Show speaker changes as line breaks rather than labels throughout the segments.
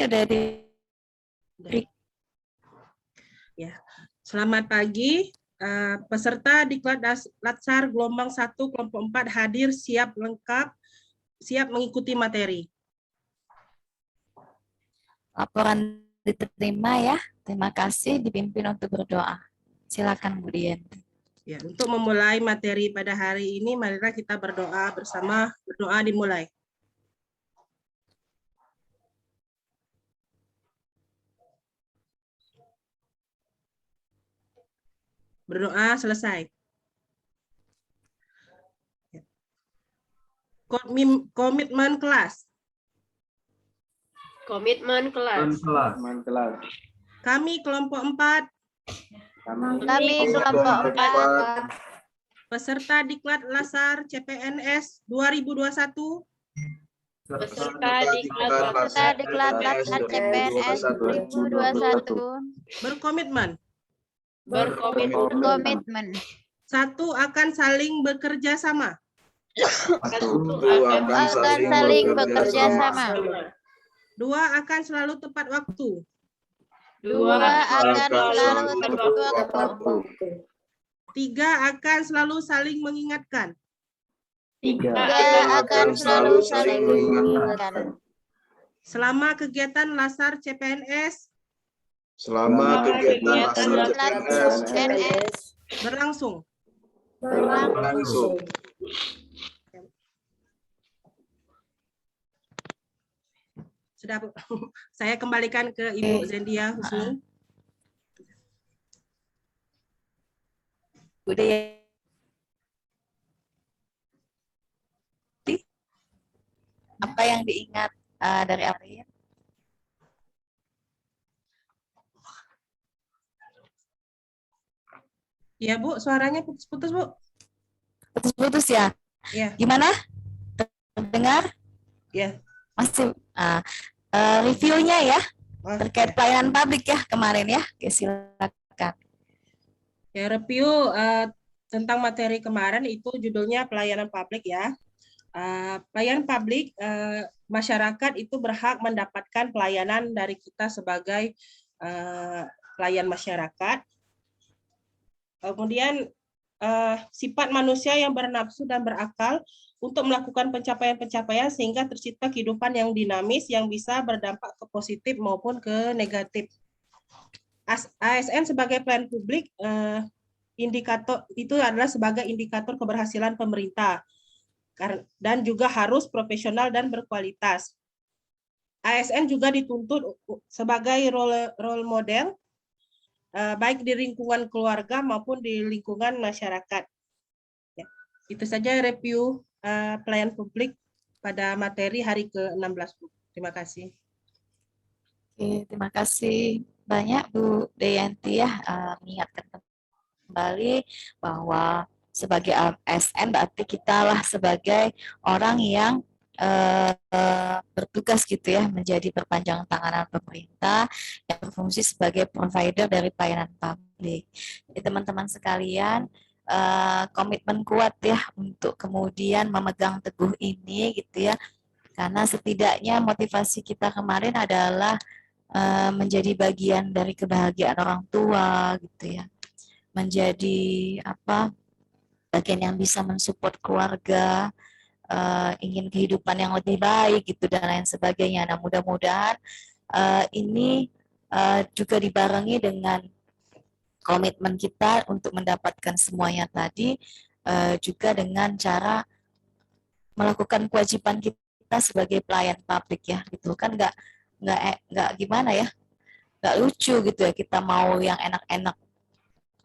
udah di
Ya. Selamat pagi. Peserta Diklat Latsar gelombang 1 kelompok 4 hadir siap lengkap, siap mengikuti materi.
laporan diterima ya. Terima kasih, dipimpin untuk berdoa. Silakan Bu Dian.
Ya, untuk memulai materi pada hari ini, marilah kita berdoa bersama. Berdoa dimulai. Berdoa selesai. Komitmen kelas.
Komitmen kelas.
Kami kelompok 4,
Kami kelompok 4,
peserta Diklat Latsar CPNS 2021,
peserta Diklat Latsar CPNS 2021
berkomitmen.
berkomitmen
1. Akan saling bekerja sama.
akan saling bekerja sama.
2. Akan selalu tepat waktu.
2. Akan selalu tepat waktu.
3. Akan selalu saling mengingatkan.
3. Akan selalu saling mengingatkan.
Selama kegiatan Latsar CPNS
Selama kegiatan
Diklat CPNS
berlangsung.
berlangsung.
Sudah, Bu. Saya kembalikan ke Ibu Zendia Husni.
Bu Dian. Apa yang diingat dari April?
Ya, Bu, suaranya putus-putus, Bu.
Putus-putus ya?
Ya,
Gimana? Terdengar?
ya.
Masih reviewnya ya
Oh,
terkait pelayanan publik ya kemarin ya. Oke, silakan.
ya, review tentang materi kemarin itu judulnya pelayanan publik ya. Pelayanan publik, masyarakat itu berhak mendapatkan pelayanan dari kita sebagai pelayan masyarakat. Kemudian sifat manusia yang bernafsu dan berakal untuk melakukan pencapaian-pencapaian sehingga tercipta kehidupan yang dinamis yang bisa berdampak ke positif maupun ke negatif. ASN sebagai pelayan publik indikator itu adalah sebagai indikator keberhasilan pemerintah dan juga harus profesional dan berkualitas. ASN juga dituntut sebagai role model baik di lingkungan keluarga maupun di lingkungan masyarakat. Ya, itu saja review pelayan publik pada materi hari ke-16. Terima kasih.
Oke, terima kasih banyak Bu Deyanti ya, mengingatkan kembali bahwa sebagai ASN berarti kita lah sebagai orang yang bertugas gitu ya menjadi perpanjangan tangan pemerintah yang berfungsi sebagai provider dari pelayanan publik. Jadi teman-teman sekalian, komitmen kuat ya untuk kemudian memegang teguh ini gitu ya, karena setidaknya motivasi kita kemarin adalah menjadi bagian dari kebahagiaan orang tua gitu ya, menjadi bagian yang bisa mensupport keluarga, ingin kehidupan yang lebih baik gitu dan lain sebagainya. Nah mudah-mudahan ini juga dibarengi dengan komitmen kita untuk mendapatkan semuanya tadi, juga dengan cara melakukan kewajiban kita sebagai pelayan publik ya gitu kan, nggak gimana ya, nggak lucu gitu ya kita mau yang enak-enak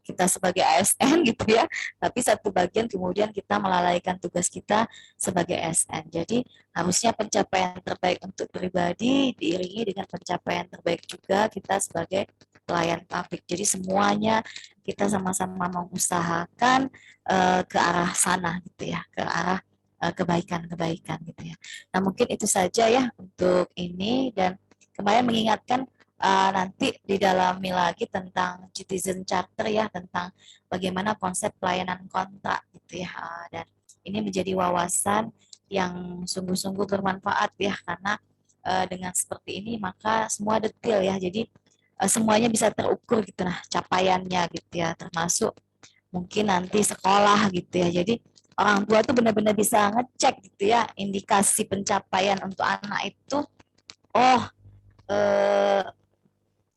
kita sebagai ASN gitu ya, tapi satu bagian kemudian kita melalaikan tugas kita sebagai ASN. Jadi harusnya pencapaian terbaik untuk pribadi diiringi dengan pencapaian terbaik juga kita sebagai pelayan publik. Jadi semuanya kita sama-sama mengusahakan ke arah sana gitu ya, ke arah kebaikan-kebaikan gitu ya. Nah mungkin itu saja ya untuk ini, dan kemarin mengingatkan nanti didalami lagi tentang citizen charter ya, tentang bagaimana konsep pelayanan kontrak gitu ya, dan ini menjadi wawasan yang sungguh-sungguh bermanfaat ya, karena dengan seperti ini, maka semua detail ya. Jadi semuanya bisa terukur gitu nah capaiannya gitu ya, termasuk mungkin nanti sekolah gitu ya. Jadi orang tua tuh benar-benar bisa ngecek gitu ya indikasi pencapaian untuk anak itu. Oh,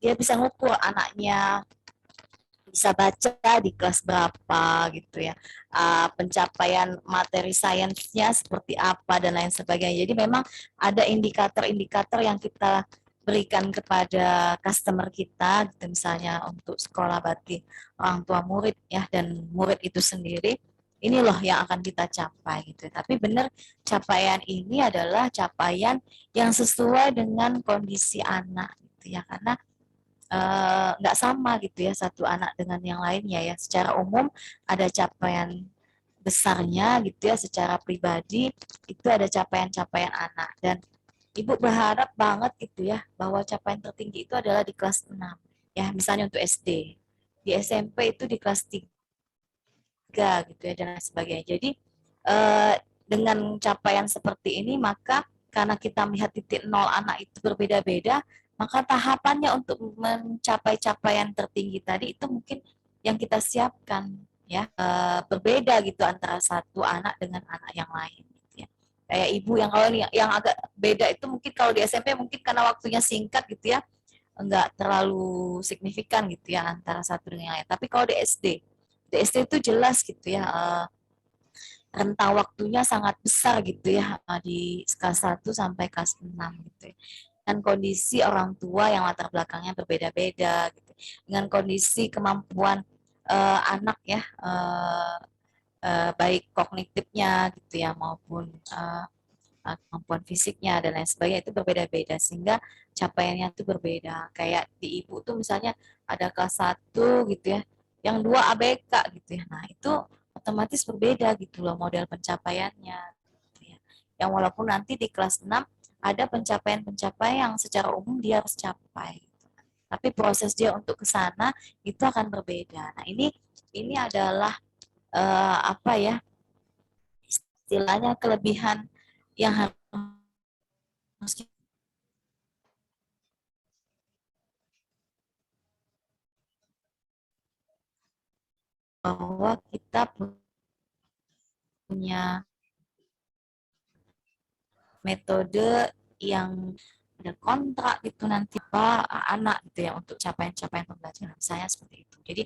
dia bisa ngukur anaknya bisa baca di kelas berapa gitu ya, pencapaian materi sainsnya seperti apa dan lain sebagainya. Jadi memang ada indikator-indikator yang kita berikan kepada customer kita gitu, misalnya untuk sekolah berarti orang tua murid ya dan murid itu sendiri, ini loh yang akan kita capai gitu. Tapi benar capaian ini adalah capaian yang sesuai dengan kondisi anak gitu ya, karena nggak sama gitu ya satu anak dengan yang lainnya ya. Secara umum ada capaian besarnya gitu ya, secara pribadi itu ada capaian-capaian anak, dan ibu berharap banget gitu ya bahwa capaian tertinggi itu adalah di kelas 6 ya, misalnya untuk SD, di SMP itu di kelas 3 gitu ya dan lain sebagainya. Jadi dengan capaian seperti ini, maka karena kita melihat titik nol anak itu berbeda-beda, maka tahapannya untuk mencapai capaian tertinggi tadi itu mungkin yang kita siapkan ya, berbeda gitu antara satu anak dengan anak yang lain gitu ya. Kayak ibu yang kalau yang agak beda itu mungkin kalau di SMP mungkin karena waktunya singkat gitu ya, enggak terlalu signifikan gitu ya antara satu dengan yang lain. Tapi kalau di SD itu jelas gitu ya, rentang waktunya sangat besar gitu ya, di kelas 1 sampai kelas 6 gitu ya. Dengan kondisi orang tua yang latar belakangnya berbeda-beda gitu. Dengan kondisi kemampuan anak ya, baik kognitifnya gitu ya maupun kemampuan fisiknya dan lain sebagainya itu berbeda-beda, sehingga capaiannya itu berbeda. Kayak di ibu tuh misalnya ada kelas 1 gitu ya, yang 2 ABK gitu ya. Nah, itu otomatis berbeda gitu loh model pencapaiannya gitu ya. Yang walaupun nanti di kelas 6 ada pencapaian-pencapaian yang secara umum dia harus capai. Tapi proses dia untuk ke sana itu akan berbeda. Nah, ini adalah apa ya? Istilahnya kelebihan yang harus bahwa kita punya metode yang ada kontrak gitu nanti Pak anak gitu ya untuk capaian-capaian pembelajaran saya seperti itu. Jadi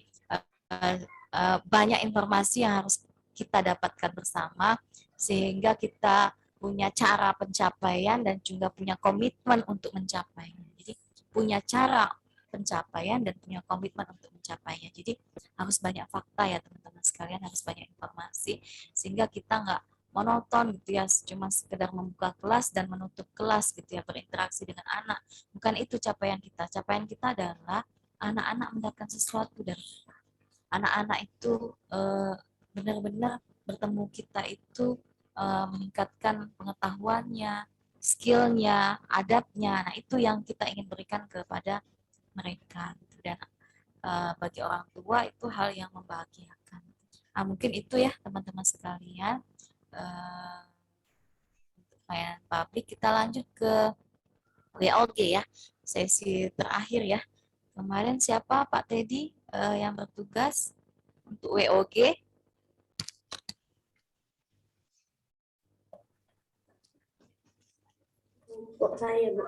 banyak informasi yang harus kita dapatkan bersama sehingga kita punya cara pencapaian dan juga punya komitmen untuk mencapainya. Jadi punya cara pencapaian dan punya komitmen untuk mencapainya. Jadi harus banyak fakta ya teman-teman sekalian, harus banyak informasi sehingga kita nggak monoton gitu ya, cuma sekedar membuka kelas dan menutup kelas gitu ya, berinteraksi dengan anak. Bukan itu capaian kita. Capaian kita adalah anak-anak mendapatkan sesuatu dari kita. Anak-anak itu benar-benar bertemu kita itu meningkatkan pengetahuannya, skillnya, adabnya. Nah, itu yang kita ingin berikan kepada mereka. Dan bagi orang tua itu hal yang membahagiakan. Nah, mungkin itu ya teman-teman sekalian. Untuk pelayanan publik, kita lanjut ke WOG ya, sesi terakhir ya. Kemarin siapa Pak Teddy yang bertugas untuk WOG?
Kok saya, Bu?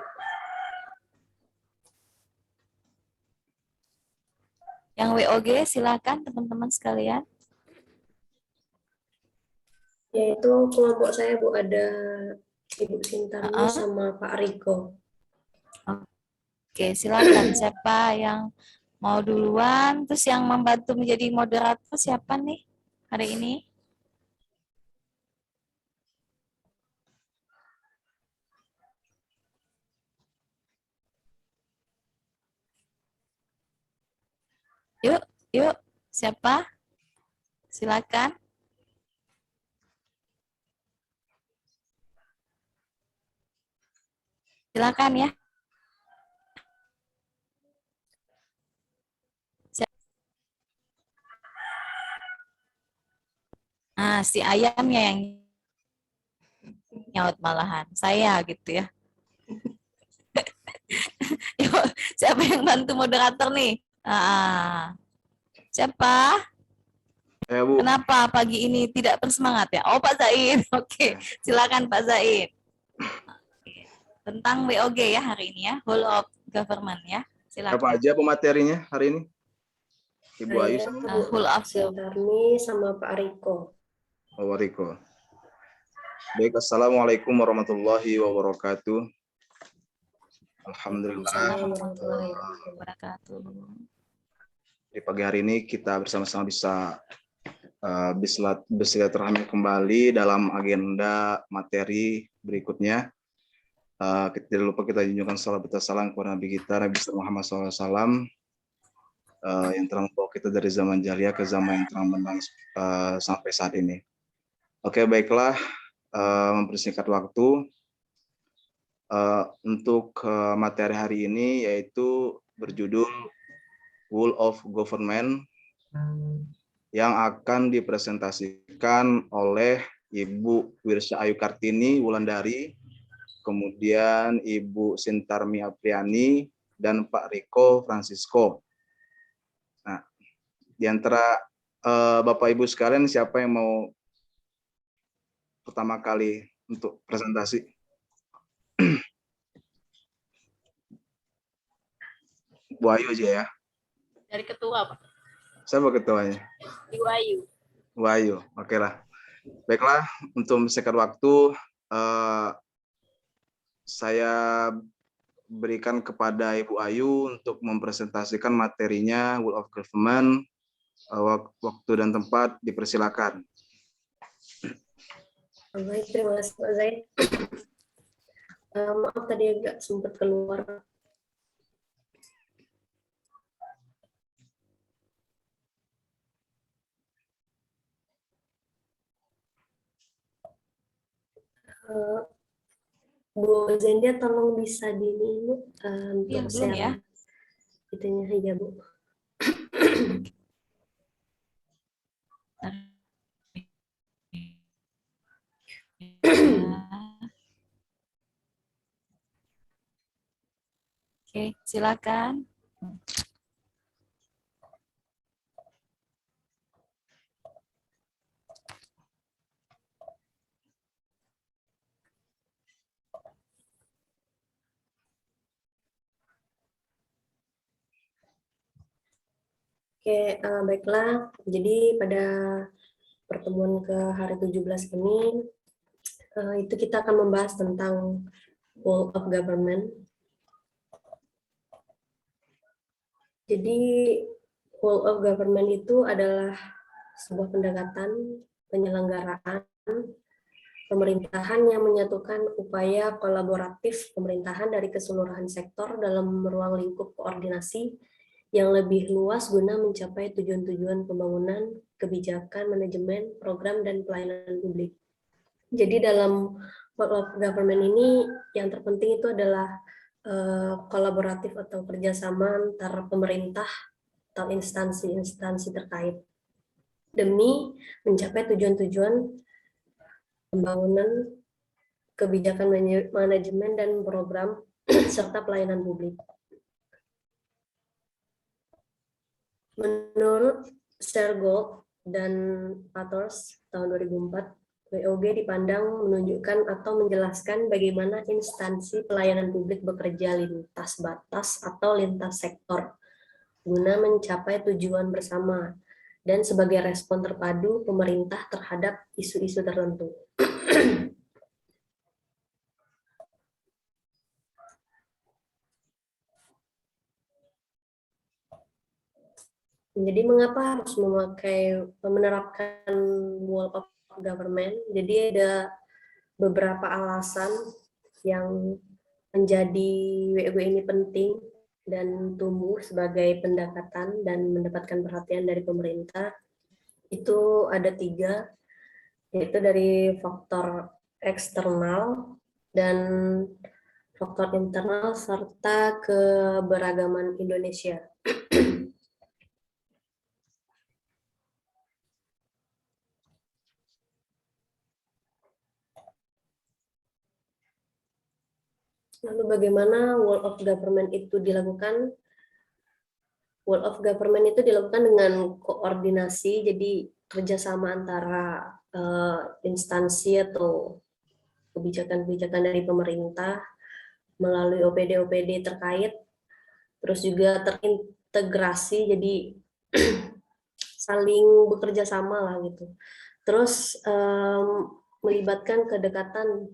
Yang WOG silakan teman-teman sekalian.
Yaitu kelompok saya, Bu, ada Ibu Sintarni sama Pak Riko.
Oke, silakan siapa yang mau duluan, terus yang membantu menjadi moderator siapa nih hari ini? Yuk, siapa? Silakan. Silakan ya. Nah, si ayamnya yang nyaut malahan. Saya gitu ya. Siapa yang bantu moderator nih? Siapa?
Bu.
Kenapa pagi ini tidak bersemangat ya? Oh, Pak Zaid. Oke, silakan Pak Zaid. Tentang WOG ya hari ini ya, Whole of Government ya.
Apa
Silakan.
aja pematerinya hari ini? Ibu Ayu
Saya
sama
Bu
Whole of
Sintarni sama Pak Riko.
Pak Riko. Baik, Assalamualaikum warahmatullahi wabarakatuh. Alhamdulillah.
Assalamualaikum warahmatullahi
wabarakatuh.
Di pagi hari ini kita bersama-sama bisa bersilaturahmi kembali dalam agenda materi berikutnya. Tidak lupa kita junjungkan salam salam kepada Nabi kita Nabi Muhammad SAW yang telah membawa kita dari zaman jahiliyah ke zaman yang terang benderang sampai saat ini. Oke, baiklah, mempersingkat waktu untuk materi hari ini yaitu berjudul Whole of Government yang akan dipresentasikan oleh Ibu Wirsya Ayu Kartini Wulandari, kemudian Ibu Sintarmi Apriani, dan Pak Riko Francisco. Nah, di antara Bapak Ibu sekalian, siapa yang mau pertama kali untuk presentasi? Bu Ayu aja ya.
Dari ketua, Pak.
Siapa ketuanya?
Ibu Ayu.
Bu Ayu, oke lah. Baiklah, untuk mempersingkat waktu, saya berikan kepada Ibu Ayu untuk mempresentasikan materinya Whole of Government. Waktu dan tempat dipersilakan.
Baik, terima kasih Pak Zaid. Maaf tadi agak sempat keluar. Bu Zendia tolong bisa untuk
Belum
share
ya?
itunya aja Bu.
Oke, silakan.
Oke, baiklah. Jadi pada pertemuan ke hari 17 ini, itu kita akan membahas tentang Whole of Government. Jadi Whole of Government itu adalah sebuah pendekatan penyelenggaraan pemerintahan yang menyatukan upaya kolaboratif pemerintahan dari keseluruhan sektor dalam ruang lingkup koordinasi yang lebih luas guna mencapai tujuan-tujuan pembangunan, kebijakan, manajemen, program, dan pelayanan publik. Jadi dalam Whole of Government ini yang terpenting itu adalah kolaboratif atau kerjasama antara pemerintah atau instansi-instansi terkait demi mencapai tujuan-tujuan pembangunan, kebijakan manajemen, dan program serta pelayanan publik. Menurut Sergold dan Patters tahun 2004, WOG dipandang menunjukkan atau menjelaskan bagaimana instansi pelayanan publik bekerja lintas batas atau lintas sektor guna mencapai tujuan bersama dan sebagai respon terpadu pemerintah terhadap isu-isu tertentu. Jadi mengapa harus menerapkan Whole of Government? Jadi ada beberapa alasan yang menjadi WOG ini penting dan tumbuh sebagai pendekatan dan mendapatkan perhatian dari pemerintah. Itu ada 3, yaitu dari faktor eksternal dan faktor internal serta keberagaman Indonesia. Lalu bagaimana World of Government itu dilakukan? World of Government itu dilakukan dengan koordinasi, jadi kerjasama antara instansi atau kebijakan-kebijakan dari pemerintah melalui OPD-OPD terkait, terus juga terintegrasi, jadi saling bekerja sama lah gitu. Terus melibatkan kedekatan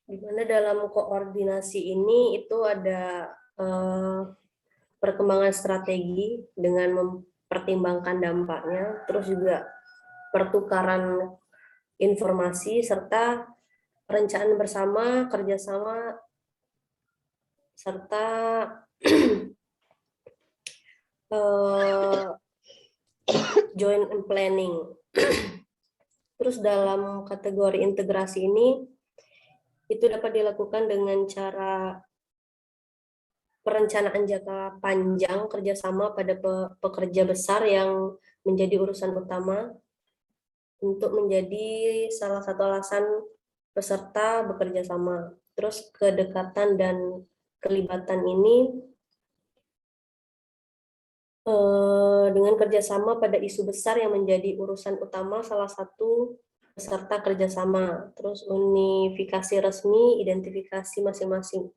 di mana dalam koordinasi ini itu ada perkembangan strategi dengan mempertimbangkan dampaknya, terus juga pertukaran informasi serta perencanaan bersama, kerjasama, serta joint planning. Terus dalam kategori integrasi ini itu dapat dilakukan dengan cara perencanaan jangka panjang kerjasama pada pekerja besar yang menjadi urusan utama untuk menjadi salah satu alasan peserta bekerja sama. Terus kedekatan dan kelibatan ini dengan kerjasama pada isu besar yang menjadi urusan utama salah satu peserta kerjasama. Terus unifikasi resmi, identifikasi masing-masing,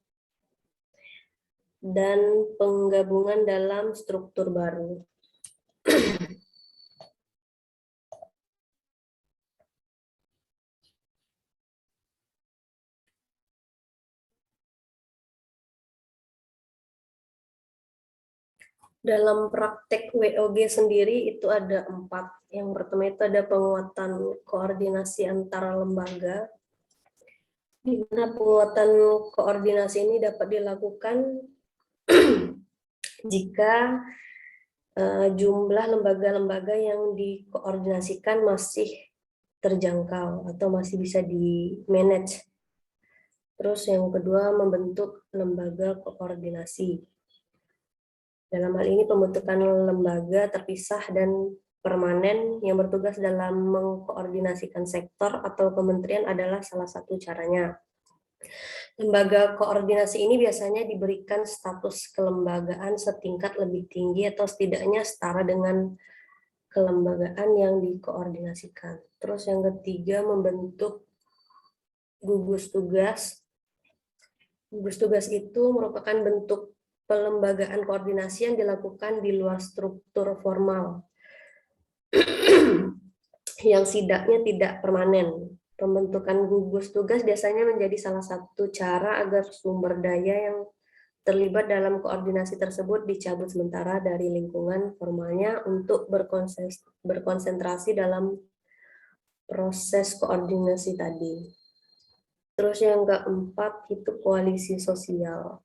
dan penggabungan dalam struktur baru. Dalam praktek WOG sendiri itu ada 4. Yang pertama itu ada penguatan koordinasi antara lembaga, di mana penguatan koordinasi ini dapat dilakukan jika jumlah lembaga-lembaga yang dikoordinasikan masih terjangkau atau masih bisa di-manage. Terus yang kedua, membentuk lembaga koordinasi. Dalam hal ini pembentukan lembaga terpisah dan permanen yang bertugas dalam mengkoordinasikan sektor atau kementerian adalah salah satu caranya. Lembaga koordinasi ini biasanya diberikan status kelembagaan setingkat lebih tinggi atau setidaknya setara dengan kelembagaan yang dikoordinasikan. Terus yang ketiga, membentuk gugus tugas. Gugus tugas itu merupakan bentuk pelembagaan koordinasi yang dilakukan di luar struktur formal yang setidaknya tidak permanen. Pembentukan gugus tugas biasanya menjadi salah satu cara agar sumber daya yang terlibat dalam koordinasi tersebut dicabut sementara dari lingkungan formalnya untuk berkonsentrasi dalam proses koordinasi tadi. Terus yang keempat itu koalisi sosial.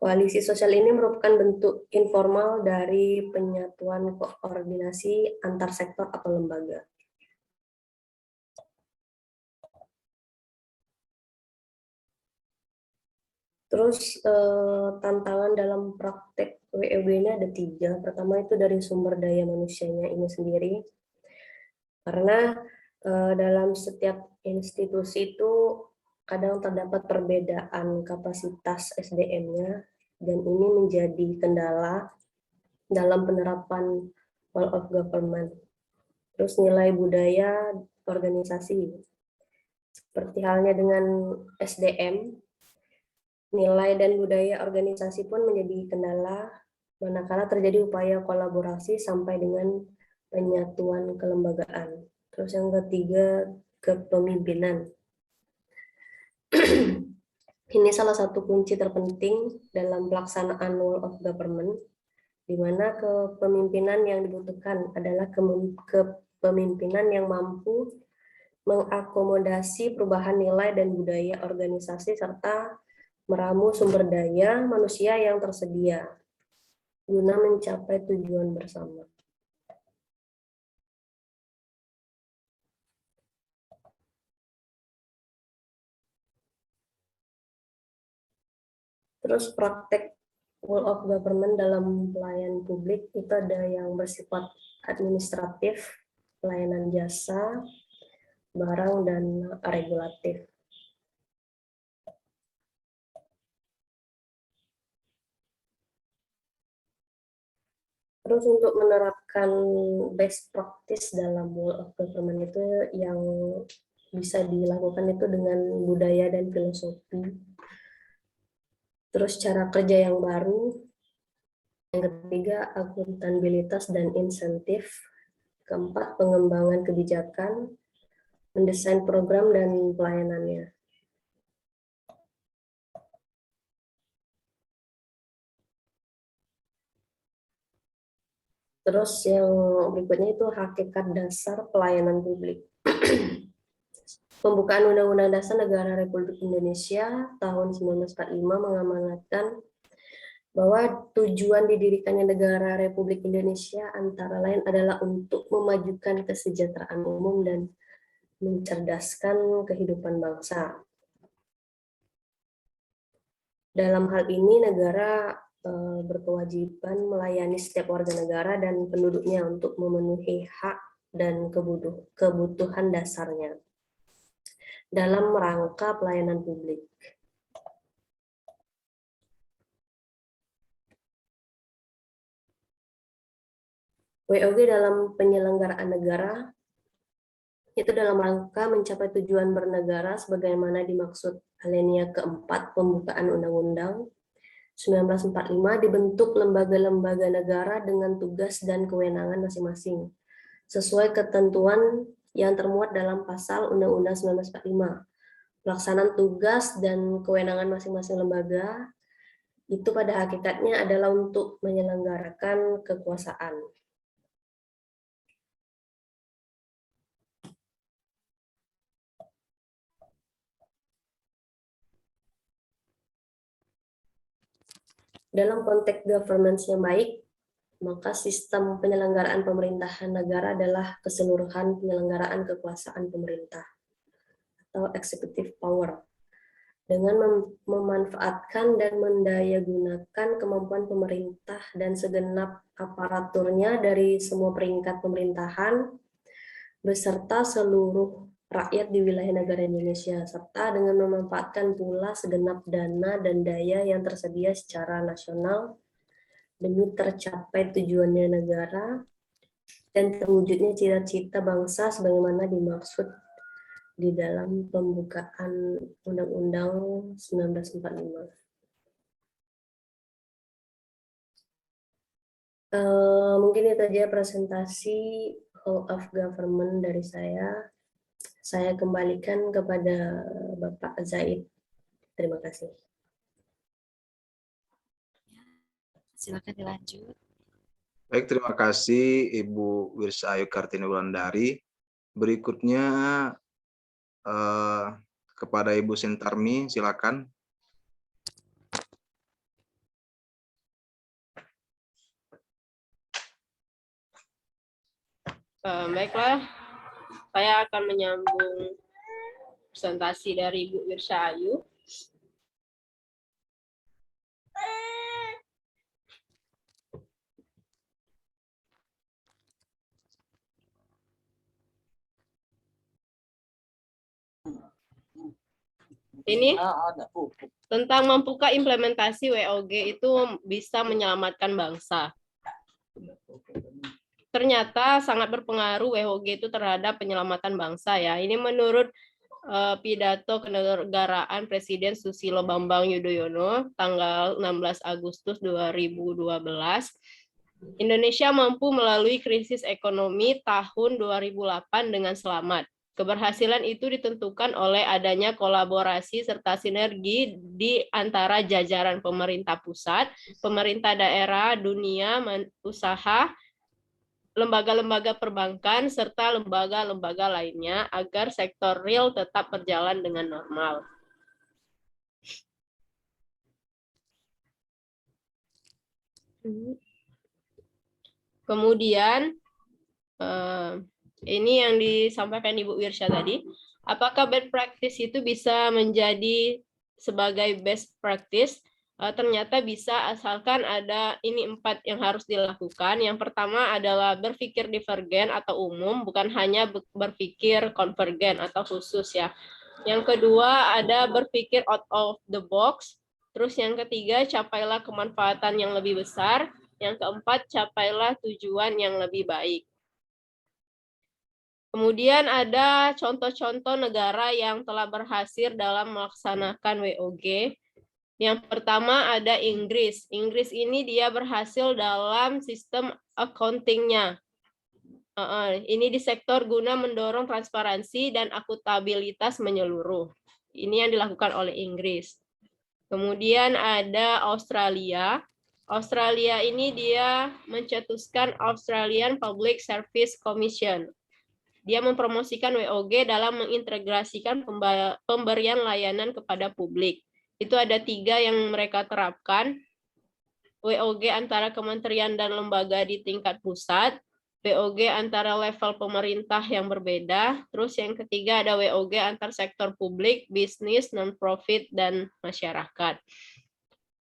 Koalisi sosial ini merupakan bentuk informal dari penyatuan koordinasi antar sektor atau lembaga. Terus tantangan dalam praktek WOG ini ada 3. Pertama itu dari sumber daya manusianya ini sendiri. Karena dalam setiap institusi itu kadang terdapat perbedaan kapasitas SDM-nya, dan ini menjadi kendala dalam penerapan World of Government. Terus nilai budaya organisasi. Seperti halnya dengan SDM, nilai dan budaya organisasi pun menjadi kendala manakala terjadi upaya kolaborasi sampai dengan penyatuan kelembagaan. Terus yang ketiga, kepemimpinan. Ini salah satu kunci terpenting dalam pelaksanaan World of Government, di mana kepemimpinan yang dibutuhkan adalah kepemimpinan yang mampu mengakomodasi perubahan nilai dan budaya organisasi serta meramu sumber daya manusia yang tersedia guna mencapai tujuan bersama. Terus praktek rule of government dalam pelayanan publik itu ada yang bersifat administratif, pelayanan jasa, barang, dan regulatif. Terus untuk menerapkan best practice dalam rule of government itu yang bisa dilakukan itu dengan budaya dan filosofi. Terus cara kerja yang baru. Yang ketiga, akuntabilitas dan insentif. Keempat, pengembangan kebijakan, mendesain program dan pelayanannya. Terus yang berikutnya itu hakikat dasar pelayanan publik. Pembukaan Undang-Undang Dasar Negara Republik Indonesia tahun 1945 mengamanatkan bahwa tujuan didirikannya negara Republik Indonesia antara lain adalah untuk memajukan kesejahteraan umum dan mencerdaskan kehidupan bangsa. Dalam hal ini negara berkewajiban melayani setiap warga negara dan penduduknya untuk memenuhi hak dan kebutuhan dasarnya dalam rangka pelayanan publik. WOG dalam penyelenggaraan negara itu dalam rangka mencapai tujuan bernegara sebagaimana dimaksud alinea keempat pembukaan Undang-Undang 1945 dibentuk lembaga-lembaga negara dengan tugas dan kewenangan masing-masing sesuai ketentuan yang termuat dalam pasal Undang-Undang 1945. Pelaksanaan tugas dan kewenangan masing-masing lembaga itu pada hakikatnya adalah untuk menyelenggarakan kekuasaan. Dalam konteks governance yang baik, maka sistem penyelenggaraan pemerintahan negara adalah keseluruhan penyelenggaraan kekuasaan pemerintah atau executive power dengan memanfaatkan dan mendayagunakan kemampuan pemerintah dan segenap aparaturnya dari semua peringkat pemerintahan beserta seluruh rakyat di wilayah negara Indonesia, serta dengan memanfaatkan pula segenap dana dan daya yang tersedia secara nasional demi tercapai tujuannya negara dan terwujudnya cita-cita bangsa sebagaimana dimaksud di dalam pembukaan Undang-Undang 1945. Mungkin itu aja presentasi Whole of Government dari saya. Saya kembalikan kepada Bapak Zaid. Terima kasih.
Silakan dilanjut.
Baik, terima kasih Ibu Wirsayu Kartini Wulandari. Berikutnya kepada Ibu Sintarmi, silakan.
Baiklah, saya akan menyambung presentasi dari Ibu Wirsayu. Ini tentang membuka implementasi WOG itu bisa menyelamatkan bangsa. Ternyata sangat berpengaruh WOG itu terhadap penyelamatan bangsa ya. Ini menurut pidato kenegaraan Presiden Susilo Bambang Yudhoyono tanggal 16 Agustus 2012. Indonesia mampu melalui krisis ekonomi tahun 2008 dengan selamat. Keberhasilan itu ditentukan oleh adanya kolaborasi serta sinergi di antara jajaran pemerintah pusat, pemerintah daerah, dunia usaha, lembaga-lembaga perbankan, serta lembaga-lembaga lainnya agar sektor real tetap berjalan dengan normal. Kemudian, ini yang disampaikan Ibu Wirsya tadi, apakah best practice itu bisa menjadi sebagai best practice? ternyata bisa asalkan ada ini 4 yang harus dilakukan. Yang pertama adalah berpikir divergen atau umum, bukan hanya berpikir konvergen atau khusus ya. Yang kedua ada berpikir out of the box. Terus yang ketiga, capailah kemanfaatan yang lebih besar. Yang keempat, capailah tujuan yang lebih baik. Kemudian ada contoh-contoh negara yang telah berhasil dalam melaksanakan WOG. Yang pertama ada Inggris. Inggris ini dia berhasil dalam sistem accounting-nya. Ini di sektor guna mendorong transparansi dan akuntabilitas menyeluruh. Ini yang dilakukan oleh Inggris. Kemudian ada Australia. Australia ini dia mencetuskan Australian Public Service Commission. Dia mempromosikan WOG dalam mengintegrasikan pemberian layanan kepada publik. Itu ada 3 yang mereka terapkan. WOG antara kementerian dan lembaga di tingkat pusat, WOG antara level pemerintah yang berbeda, terus yang ketiga ada WOG antar sektor publik, bisnis, non-profit, dan masyarakat.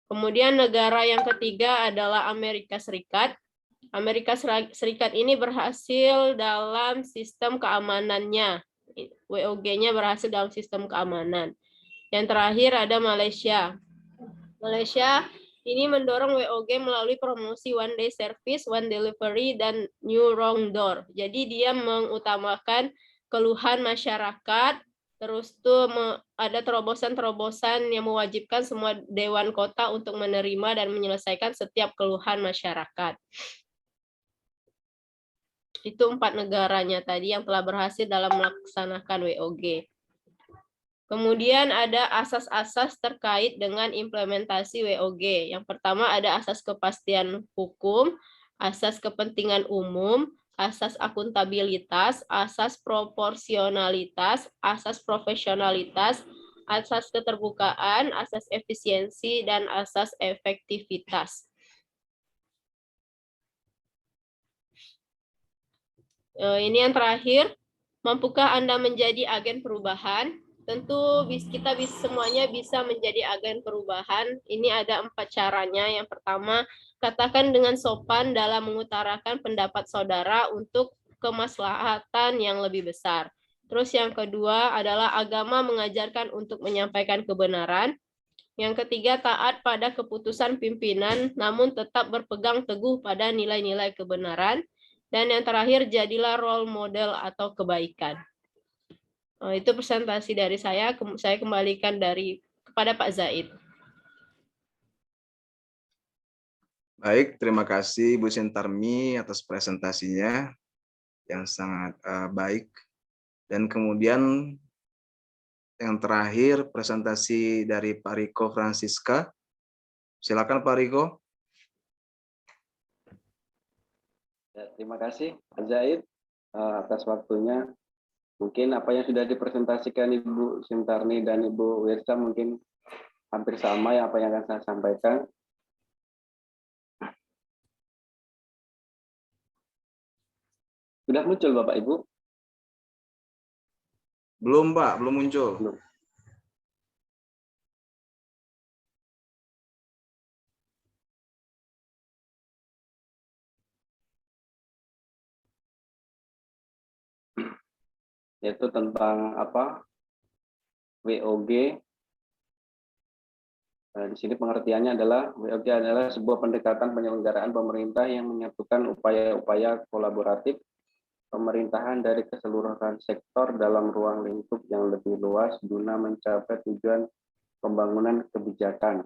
Kemudian negara yang ketiga adalah Amerika Serikat. Amerika Serikat ini berhasil dalam sistem keamanannya. WOG-nya berhasil dalam sistem keamanan. Yang terakhir ada Malaysia. Malaysia ini mendorong WOG melalui promosi one day service, one delivery, dan new wrong door. Jadi dia mengutamakan keluhan masyarakat, terus tuh ada terobosan-terobosan yang mewajibkan semua dewan kota untuk menerima dan menyelesaikan setiap keluhan masyarakat. Itu 4 negaranya tadi yang telah berhasil dalam melaksanakan WOG. Kemudian ada asas-asas terkait dengan implementasi WOG. Yang pertama ada asas kepastian hukum, asas kepentingan umum, asas akuntabilitas, asas proporsionalitas, asas profesionalitas, asas keterbukaan, asas efisiensi, dan asas efektivitas. Ini yang terakhir, mampukah Anda menjadi agen perubahan? Tentu kita semuanya bisa menjadi agen perubahan. Ini ada 4 caranya. Yang pertama, katakan dengan sopan dalam mengutarakan pendapat saudara untuk kemaslahatan yang lebih besar. Terus yang kedua adalah agama mengajarkan untuk menyampaikan kebenaran. Yang ketiga, taat pada keputusan pimpinan, namun tetap berpegang teguh pada nilai-nilai kebenaran. Dan yang terakhir, jadilah role model atau kebaikan. Itu presentasi dari saya kembalikan kepada Pak Zaid.
Baik, terima kasih Bu Sintarmi atas presentasinya yang sangat baik. Dan kemudian yang terakhir presentasi dari Pak Riko Francisca. Silakan Pak Riko.
Ya, terima kasih Pak Zaid atas waktunya. Mungkin apa yang sudah dipresentasikan Ibu Sintarni dan Ibu Wirsa mungkin hampir sama ya apa yang akan saya sampaikan. Sudah muncul Bapak Ibu?
Belum Pak, belum muncul.
Belum. Yaitu tentang apa? WOG. Di sini pengertiannya adalah WOG adalah sebuah pendekatan penyelenggaraan pemerintah yang menyatukan upaya-upaya kolaboratif pemerintahan dari keseluruhan sektor dalam ruang lingkup yang lebih luas guna mencapai tujuan pembangunan kebijakan,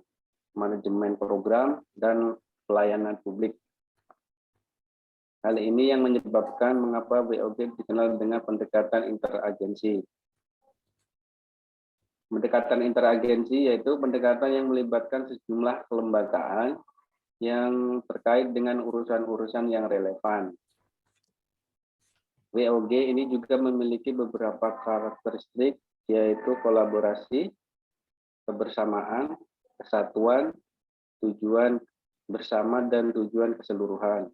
manajemen program, dan pelayanan publik. Hal ini yang menyebabkan mengapa WOG dikenal dengan pendekatan interagensi. Pendekatan interagensi yaitu pendekatan yang melibatkan sejumlah kelembagaan yang terkait dengan urusan-urusan yang relevan. WOG ini juga memiliki beberapa karakteristik yaitu kolaborasi, kebersamaan, kesatuan, tujuan bersama, dan tujuan keseluruhan.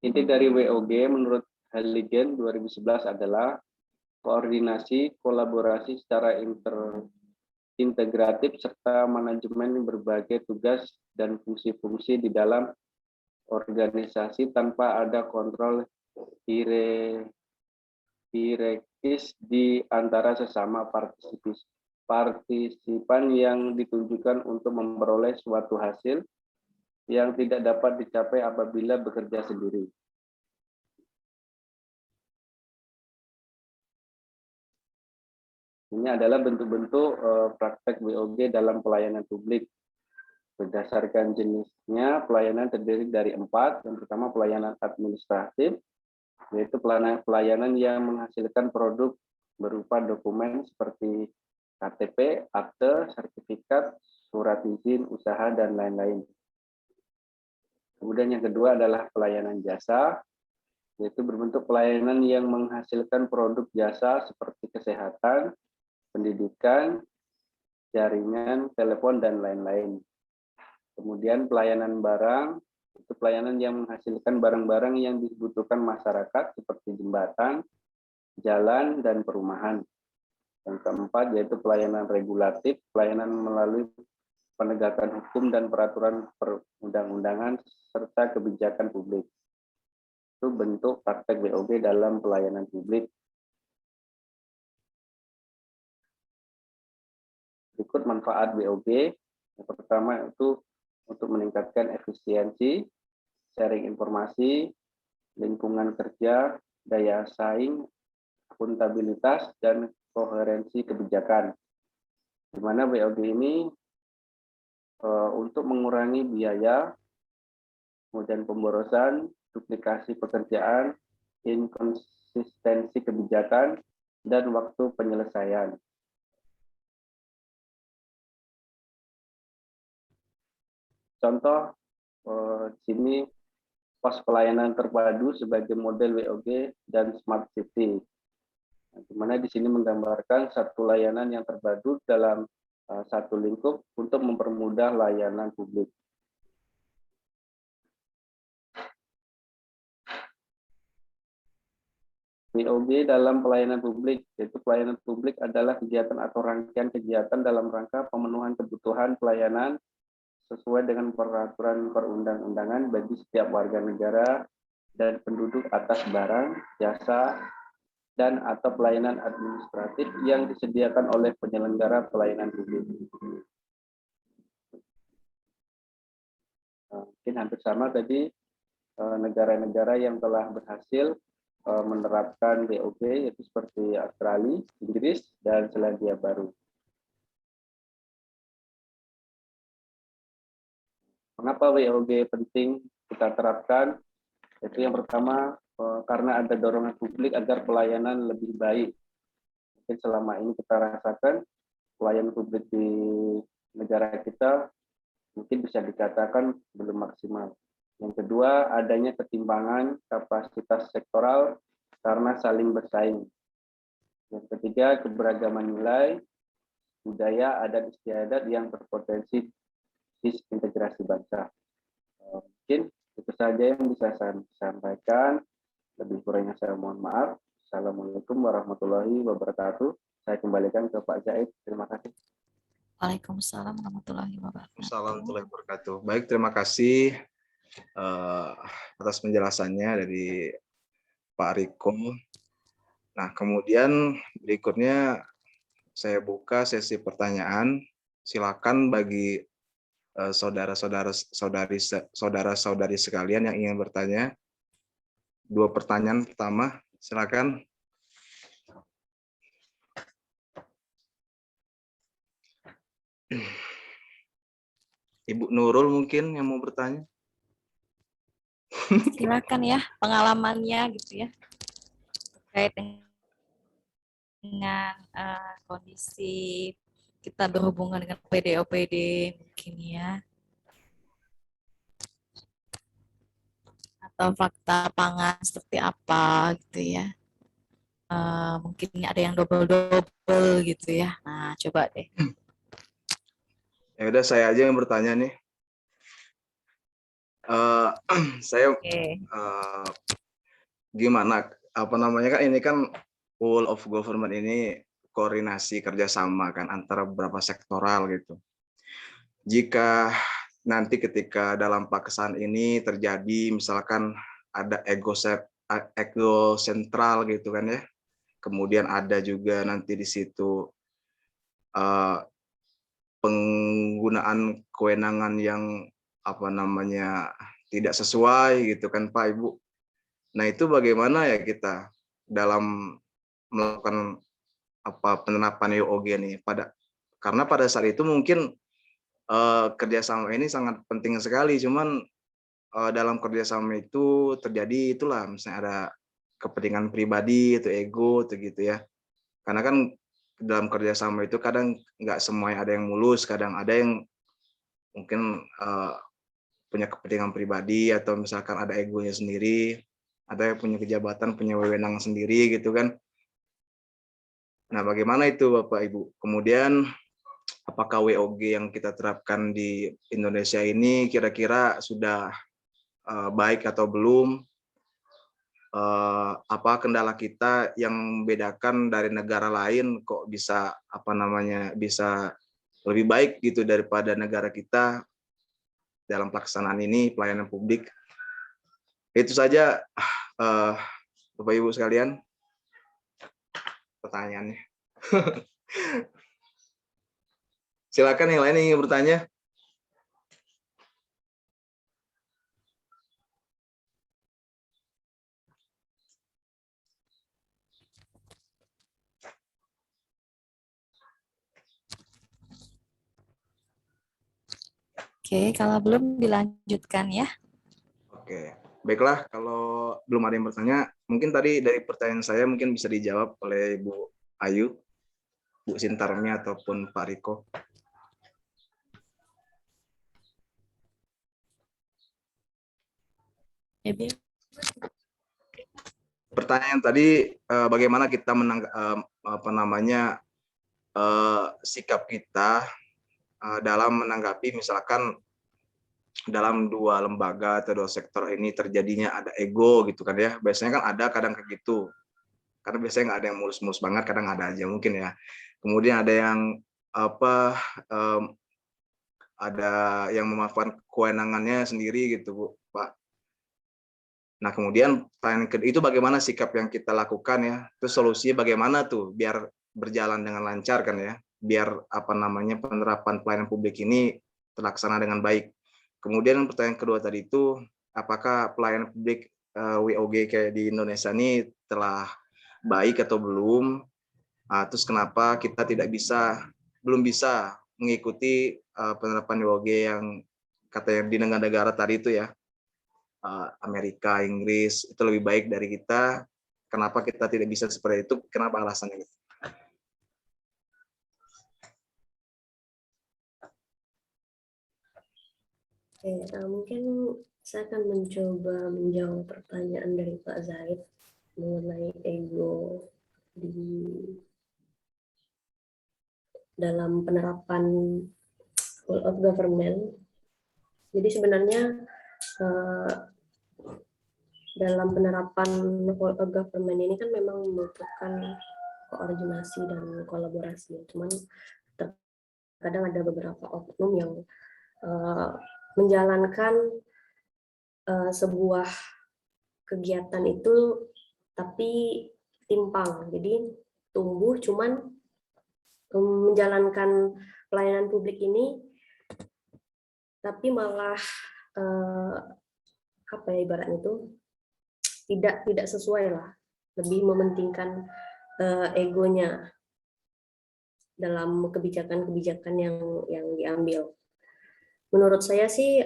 Inti dari WOG menurut Heligen 2011 adalah koordinasi, kolaborasi secara integratif serta manajemen berbagai tugas dan fungsi-fungsi di dalam organisasi tanpa ada kontrol hierarkis di antara sesama partisipan yang ditunjukkan untuk memperoleh suatu hasil yang tidak dapat dicapai apabila bekerja sendiri. Ini adalah bentuk-bentuk praktek WOG dalam pelayanan publik. Berdasarkan jenisnya, pelayanan terdiri dari 4. Yang pertama, pelayanan administratif, yaitu pelayanan yang menghasilkan produk berupa dokumen seperti KTP, akte, sertifikat, surat izin usaha, dan lain-lain. Kemudian yang kedua adalah pelayanan jasa, yaitu berbentuk pelayanan yang menghasilkan produk jasa seperti kesehatan, pendidikan, jaringan, telepon, dan lain-lain. Kemudian pelayanan barang, itu pelayanan yang menghasilkan barang-barang yang dibutuhkan masyarakat seperti jembatan, jalan, dan perumahan. Yang keempat yaitu pelayanan regulatif, pelayanan melalui penegakan hukum dan peraturan perundang-undangan serta kebijakan publik. Itu bentuk praktek WOG dalam pelayanan publik. Berikut manfaat WOG. Yang pertama itu untuk meningkatkan efisiensi, sharing informasi, lingkungan kerja, daya saing, akuntabilitas, dan koherensi kebijakan. Di mana WOG ini untuk mengurangi biaya, kemudian pemborosan, duplikasi pekerjaan, inkonsistensi kebijakan, dan waktu penyelesaian. Contoh sini pos pelayanan terpadu sebagai model WOG dan Smart City. Di mana di sini menggambarkan satu layanan yang terpadu dalam satu lingkup untuk mempermudah layanan publik. WOG dalam pelayanan publik, yaitu pelayanan publik adalah kegiatan atau rangkaian kegiatan dalam rangka pemenuhan kebutuhan pelayanan sesuai dengan peraturan perundang-undangan bagi setiap warga negara dan penduduk atas barang, jasa, dan atau pelayanan administratif yang disediakan oleh penyelenggara pelayanan publik. Mungkin hampir sama tadi negara-negara yang telah berhasil menerapkan WOG yaitu seperti Australia, Inggris, dan Selandia Baru. Kenapa WOG penting kita terapkan? Itu yang pertama karena ada dorongan publik agar pelayanan lebih baik. Mungkin selama ini kita rasakan pelayanan publik di negara kita mungkin bisa dikatakan belum maksimal. Yang kedua, adanya ketimpangan kapasitas sektoral karena saling bersaing. Yang ketiga, keberagaman nilai, budaya, adat istiadat yang berpotensi disintegrasi bangsa. Mungkin itu saja yang bisa saya sampaikan. Lebih kurangnya saya mohon maaf. Assalamualaikum warahmatullahi wabarakatuh. Saya kembalikan ke Pak Zaid. Terima kasih.
Waalaikumsalam warahmatullahi wabarakatuh.
Assalamualaikum warahmatullahi wabarakatuh. Baik, terima kasih atas penjelasannya dari Pak Riko. Nah, kemudian berikutnya saya buka sesi pertanyaan. Silakan bagi saudara-saudari sekalian yang ingin bertanya. 2 pertanyaan pertama, silakan. Ibu Nurul mungkin yang mau bertanya.
Silakan ya pengalamannya gitu ya terkait dengan kondisi kita berhubungan dengan OPD mungkin ya, atau fakta pangan seperti apa gitu ya. Mungkin ada yang double gitu ya. Nah, coba deh.
Ya udah, saya aja yang bertanya nih. Saya
Oke.
gimana apa namanya kan ini kan whole of government ini koordinasi kerjasama kan antara beberapa sektoral gitu. Jika nanti ketika dalam pelaksanaan ini terjadi misalkan ada ego sentral gitu kan ya, kemudian ada juga nanti di situ penggunaan kewenangan yang apa namanya tidak sesuai gitu kan Pak Ibu. Nah itu bagaimana ya kita dalam melakukan penerapan UOG nih karena pada saat itu mungkin kerjasama ini sangat penting sekali, cuman dalam kerjasama itu terjadi itulah misalnya ada kepentingan pribadi atau ego atau gitu ya. Karena kan dalam kerjasama itu kadang nggak semuanya ada yang mulus, kadang ada yang mungkin punya kepentingan pribadi atau misalkan ada egonya sendiri, ada yang punya kejabatan, punya wewenang sendiri gitu kan. Nah, bagaimana itu Bapak Ibu? Kemudian apakah WOG yang kita terapkan di Indonesia ini kira-kira sudah baik atau belum? Apa kendala kita yang membedakan dari negara lain kok bisa bisa lebih baik gitu daripada negara kita dalam pelaksanaan ini pelayanan publik. Itu saja Bapak Ibu sekalian pertanyaannya. Silakan yang lain yang ingin bertanya.
Oke, kalau belum dilanjutkan ya.
Oke, baiklah kalau belum ada yang bertanya, mungkin tadi dari pertanyaan saya mungkin bisa dijawab oleh Bu Ayu, Bu Sintarmi ataupun Pak Riko. Pertanyaan tadi bagaimana kita sikap kita dalam menanggapi misalkan dalam dua lembaga atau dua sektor ini terjadinya ada ego gitu kan ya. Biasanya kan ada kadang kayak gitu. Karena biasanya nggak ada yang mulus-mulus banget, kadang ada aja mungkin ya. Kemudian ada yang ada yang memanfaatkan kewenangannya sendiri gitu Bu, Pak. Nah kemudian itu bagaimana sikap yang kita lakukan ya, terus solusinya bagaimana tuh biar berjalan dengan lancar kan ya, biar penerapan pelayanan publik ini terlaksana dengan baik. Kemudian pertanyaan kedua tadi itu, apakah pelayanan publik WOG kayak di Indonesia ini telah baik atau belum? Terus kenapa kita belum bisa mengikuti penerapan WOG yang katanya di negara-negara tadi itu ya, Amerika, Inggris itu lebih baik dari kita. Kenapa kita tidak bisa seperti itu? Kenapa alasannya?
Oke, mungkin saya akan mencoba menjawab pertanyaan dari Pak Zaid mengenai ego di dalam penerapan whole of government. Jadi sebenarnya dalam penerapan whole of government ini kan memang membutuhkan koordinasi dan kolaborasi. Cuman terkadang ada beberapa oknum yang menjalankan sebuah kegiatan itu tapi timpang. Jadi tumbuh cuman menjalankan pelayanan publik ini tapi malah ibaratnya itu tidak sesuai lah, lebih mementingkan egonya dalam kebijakan-kebijakan yang diambil. Menurut saya sih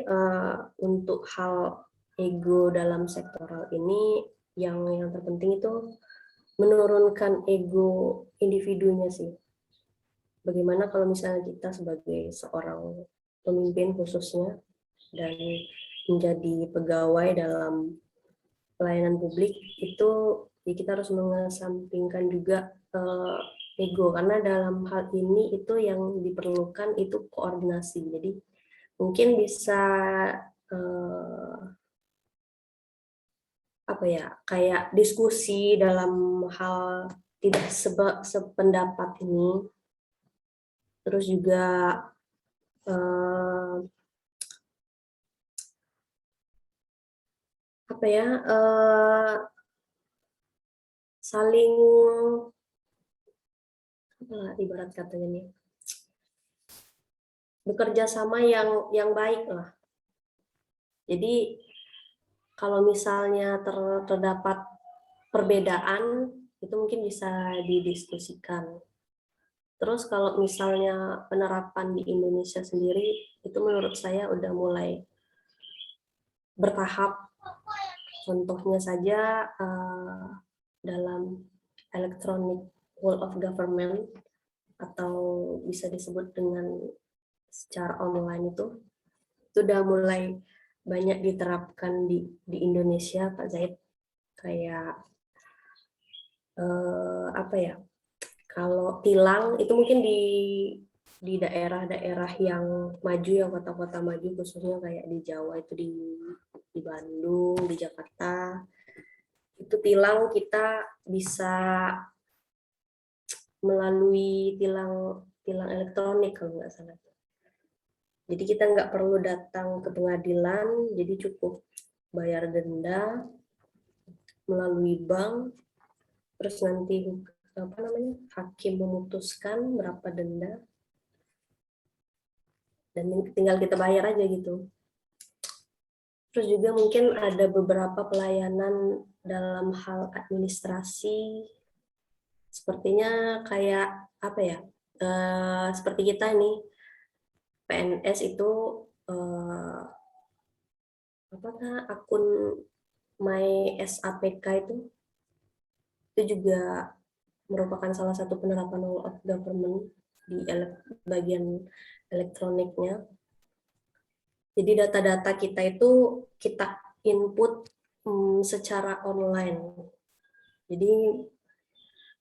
untuk hal ego dalam sektoral ini yang terpenting itu menurunkan ego individunya sih. Bagaimana kalau misalnya kita sebagai seorang pemimpin khususnya dan menjadi pegawai dalam pelayanan publik itu ya kita harus mengesampingkan juga ego, karena dalam hal ini itu yang diperlukan itu koordinasi. Jadi mungkin bisa apa ya, kayak diskusi dalam hal tidak sependapat ini. Terus juga apa ya, saling ibarat katanya nih, bekerja sama yang baik lah. Jadi kalau misalnya terdapat perbedaan itu mungkin bisa didiskusikan. Terus kalau misalnya penerapan di Indonesia sendiri itu menurut saya udah mulai bertahap. Contohnya saja dalam electronic whole of government atau bisa disebut dengan secara online itu udah mulai banyak diterapkan di Indonesia, Pak Zaid. Kayak apa ya? Kalau tilang itu mungkin di daerah-daerah yang maju, ya kota-kota maju, khususnya kayak di Jawa itu di Bandung, di Jakarta, itu tilang kita bisa melalui tilang elektronik kalau nggak salah. Jadi kita nggak perlu datang ke pengadilan, jadi cukup bayar denda melalui bank, terus nanti hakim memutuskan berapa denda, dan tinggal kita bayar aja gitu. Terus juga mungkin ada beberapa pelayanan dalam hal administrasi, sepertinya kayak apa ya, seperti kita nih PNS itu apakah akun My SAPK itu juga merupakan salah satu penerapan whole of government di bagian elektroniknya. Jadi data-data kita itu kita input secara online. Jadi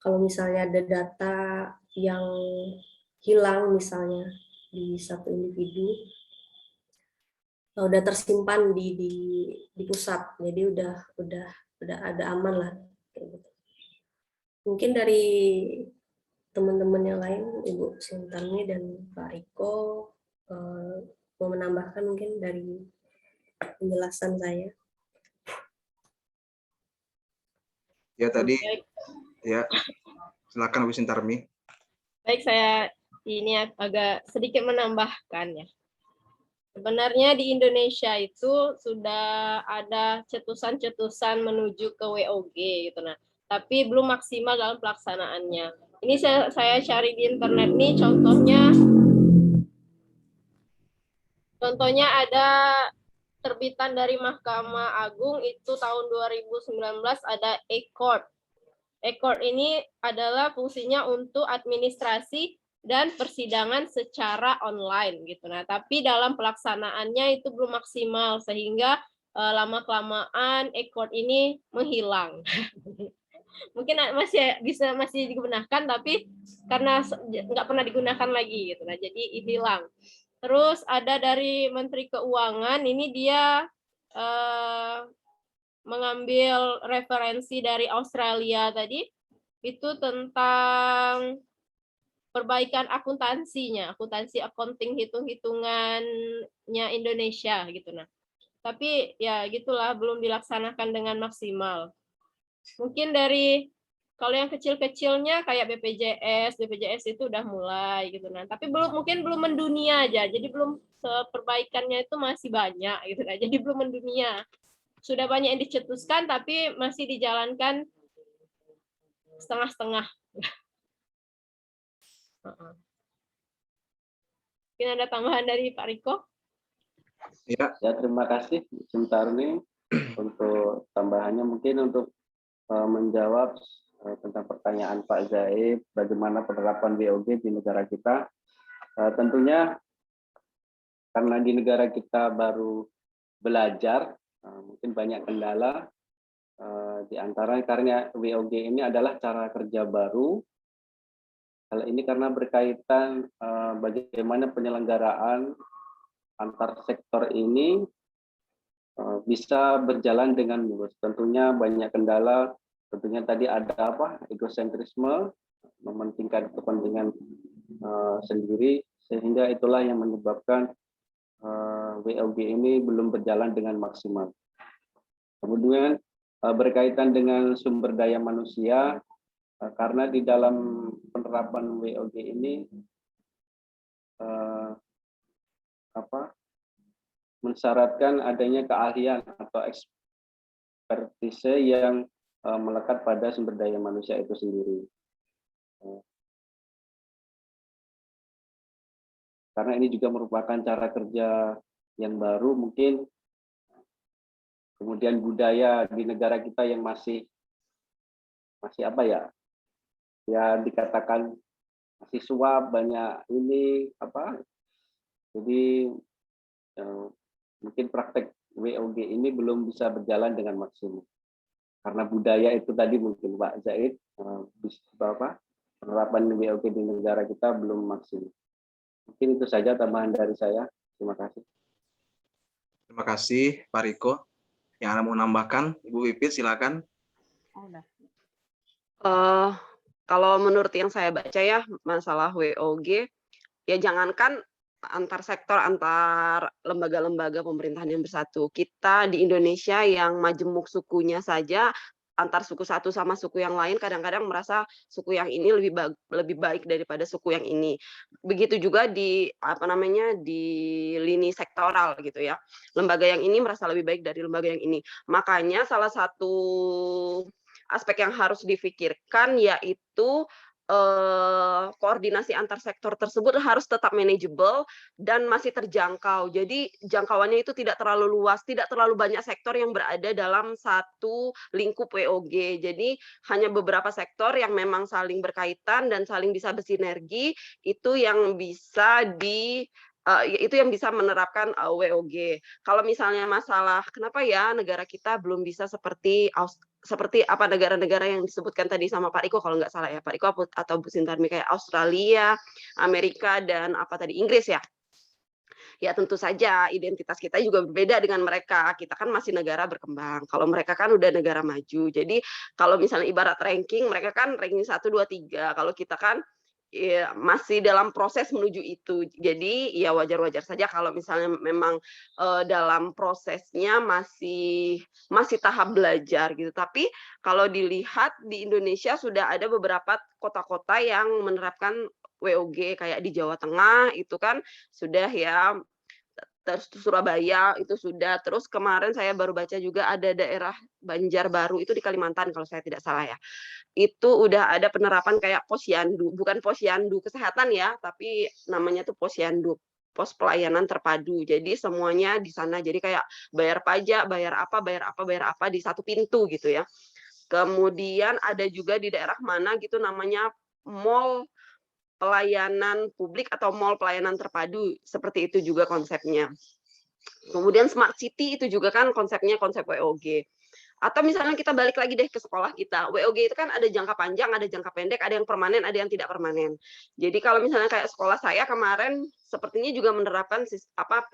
kalau misalnya ada data yang hilang misalnya di satu individu, udah tersimpan di pusat, jadi udah ada aman lah. Mungkin dari teman-teman yang lain, Ibu Sintani dan Pak Riko, mau menambahkan mungkin dari penjelasan saya.
Ya tadi, ya silakan Bu Sintarmi.
Baik, saya ini agak sedikit menambahkan ya. Sebenarnya di Indonesia itu sudah ada cetusan-cetusan menuju ke WOG gitu, nah, tapi belum maksimal dalam pelaksanaannya. Ini saya cari di internet nih, contohnya ada terbitan dari Mahkamah Agung itu tahun 2019 ada E-Court. E-Court ini adalah fungsinya untuk administrasi dan persidangan secara online gitu. Nah, tapi dalam pelaksanaannya itu belum maksimal sehingga lama-kelamaan E-Court ini menghilang. Mungkin masih digunakan tapi karena nggak pernah digunakan lagi gitu. Nah, jadi hilang. Terus ada dari Menteri Keuangan, ini dia mengambil referensi dari Australia tadi, itu tentang perbaikan akuntansi accounting hitung-hitungannya Indonesia gitu. Nah, tapi ya gitulah, belum dilaksanakan dengan maksimal. Mungkin dari kalau yang kecil-kecilnya kayak BPJS itu udah mulai gitu. Nah, tapi mungkin belum mendunia aja. Jadi belum perbaikannya itu masih banyak gitu. Nah, jadi belum mendunia. Sudah banyak yang dicetuskan tapi masih dijalankan setengah-setengah. Mungkin ada tambahan dari Pak Riko?
Ya, terima kasih sebentar nih untuk tambahannya, mungkin untuk menjawab tentang pertanyaan Pak Zaid, bagaimana penerapan WOG di negara kita. Tentunya karena di negara kita baru belajar, mungkin banyak kendala, di antara karena WOG ini adalah cara kerja baru. Hal ini karena berkaitan bagaimana penyelenggaraan antar sektor ini bisa berjalan dengan mulus. Tentunya banyak kendala, tentunya tadi ada egosentrisme, mementingkan kepentingan sendiri, sehingga itulah yang menyebabkan WOG ini belum berjalan dengan maksimal. Kemudian berkaitan dengan sumber daya manusia, karena di dalam penerapan WOG ini mensyaratkan adanya keahlian atau ekspertise yang melekat pada sumber daya manusia itu sendiri. Karena ini juga merupakan cara kerja yang baru, mungkin kemudian budaya di negara kita yang masih dikatakan masih suap, banyak ini jadi mungkin praktek WOG ini belum bisa berjalan dengan maksimal karena budaya itu tadi, mungkin Pak Zaid, penerapan WOG di negara kita belum maksimal. Mungkin itu saja tambahan dari saya. Terima kasih.
Terima kasih Pak Riko. Yang Anda mau nambahkan, Ibu Pipit, silakan.
Kalau menurut yang saya baca ya, masalah WOG, ya jangankan antar sektor, antar lembaga-lembaga pemerintahan yang bersatu. Kita di Indonesia yang majemuk sukunya saja, antar suku satu sama suku yang lain kadang-kadang merasa suku yang ini lebih baik daripada suku yang ini. Begitu juga di di lini sektoral gitu ya. Lembaga yang ini merasa lebih baik dari lembaga yang ini. Makanya salah satu aspek yang harus difikirkan yaitu koordinasi antar sektor tersebut harus tetap manageable dan masih terjangkau. Jadi jangkauannya itu tidak terlalu luas, tidak terlalu banyak sektor yang berada dalam satu lingkup WOG. Jadi hanya beberapa sektor yang memang saling berkaitan dan saling bisa bersinergi, itu yang bisa menerapkan WOG. Kalau misalnya masalah kenapa ya negara kita belum bisa seperti negara-negara yang disebutkan tadi sama Pak Riko, kalau nggak salah ya Pak Riko atau Bu Sintarmi, kayak Australia, Amerika, dan Inggris ya. Ya tentu saja identitas kita juga berbeda dengan mereka. Kita kan masih negara berkembang. Kalau mereka kan udah negara maju. Jadi kalau misalnya ibarat ranking, mereka kan ranking 1, 2, 3. Kalau kita kan ya, masih dalam proses menuju itu. Jadi ya wajar-wajar saja kalau misalnya memang dalam prosesnya masih tahap belajar gitu. Tapi kalau dilihat di Indonesia sudah ada beberapa kota-kota yang menerapkan WOG, kayak di Jawa Tengah itu kan sudah ya, terus Surabaya itu sudah, terus kemarin saya baru baca juga ada daerah Banjarbaru itu di Kalimantan kalau saya tidak salah ya. Itu udah ada penerapan kayak posyandu, bukan posyandu kesehatan ya, tapi namanya tuh posyandu, pos pelayanan terpadu. Jadi semuanya di sana. Jadi kayak bayar pajak, bayar apa di satu pintu gitu ya. Kemudian ada juga di daerah mana gitu namanya mall pelayanan publik atau mall pelayanan terpadu, seperti itu juga konsepnya. Kemudian smart city itu juga kan konsepnya konsep WOG. Atau misalnya kita balik lagi deh ke sekolah kita. WOG itu kan ada jangka panjang, ada jangka pendek, ada yang permanen, ada yang tidak permanen. Jadi kalau misalnya kayak sekolah saya kemarin sepertinya juga menerapkan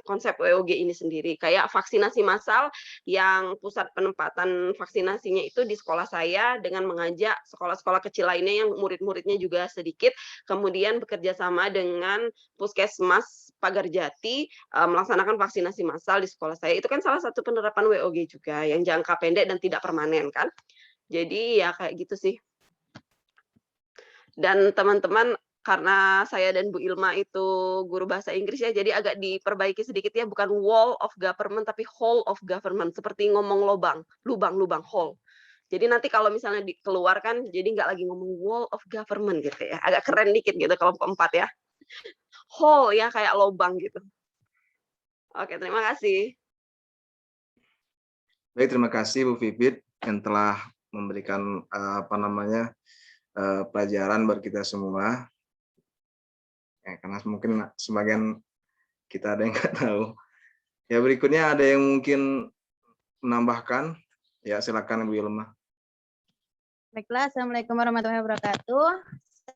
konsep WOG ini sendiri. Kayak vaksinasi massal yang pusat penempatan vaksinasinya itu di sekolah saya dengan mengajak sekolah-sekolah kecil lainnya yang murid-muridnya juga sedikit, kemudian bekerja sama dengan Puskesmas Pagarjati melaksanakan vaksinasi massal di sekolah saya. Itu kan salah satu penerapan WOG juga yang jangka pendek dan tidak permanen kan. Jadi ya kayak gitu sih. Dan teman-teman, karena saya dan Bu Ilma itu guru bahasa Inggris ya, jadi agak diperbaiki sedikit ya, bukan wall of government tapi whole of government, seperti ngomong lubang, hole. Jadi nanti kalau misalnya dikeluarkan, jadi nggak lagi ngomong wall of government gitu ya, agak keren dikit gitu kelompok 4 ya. Hole ya, kayak lubang gitu. Oke, terima kasih.
Baik, terima kasih Bu Pipit yang telah memberikan pelajaran buat kita semua. Ya, karena mungkin sebagian kita ada yang nggak tahu. Ya, berikutnya ada yang mungkin menambahkan. Ya, silakan Bu Ilma.
Baiklah, Assalamualaikum warahmatullahi wabarakatuh.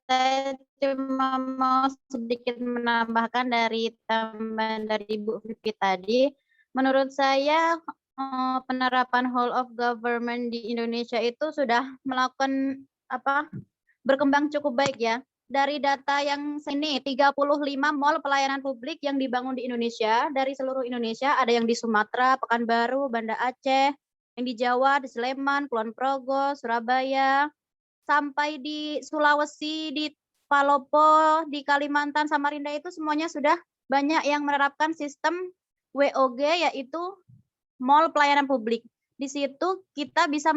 Saya cuma mau sedikit menambahkan dari tambahan dari Bu Vivi tadi. Menurut saya penerapan whole of government di Indonesia itu sudah melakukan berkembang cukup baik ya. Dari data yang sini 35 mall pelayanan publik yang dibangun di Indonesia dari seluruh Indonesia, ada yang di Sumatera, Pekanbaru, Banda Aceh, yang di Jawa, di Sleman, Kulon Progo, Surabaya, sampai di Sulawesi, di Palopo, di Kalimantan, Samarinda itu semuanya sudah banyak yang menerapkan sistem WOG, yaitu mall pelayanan publik. Di situ kita bisa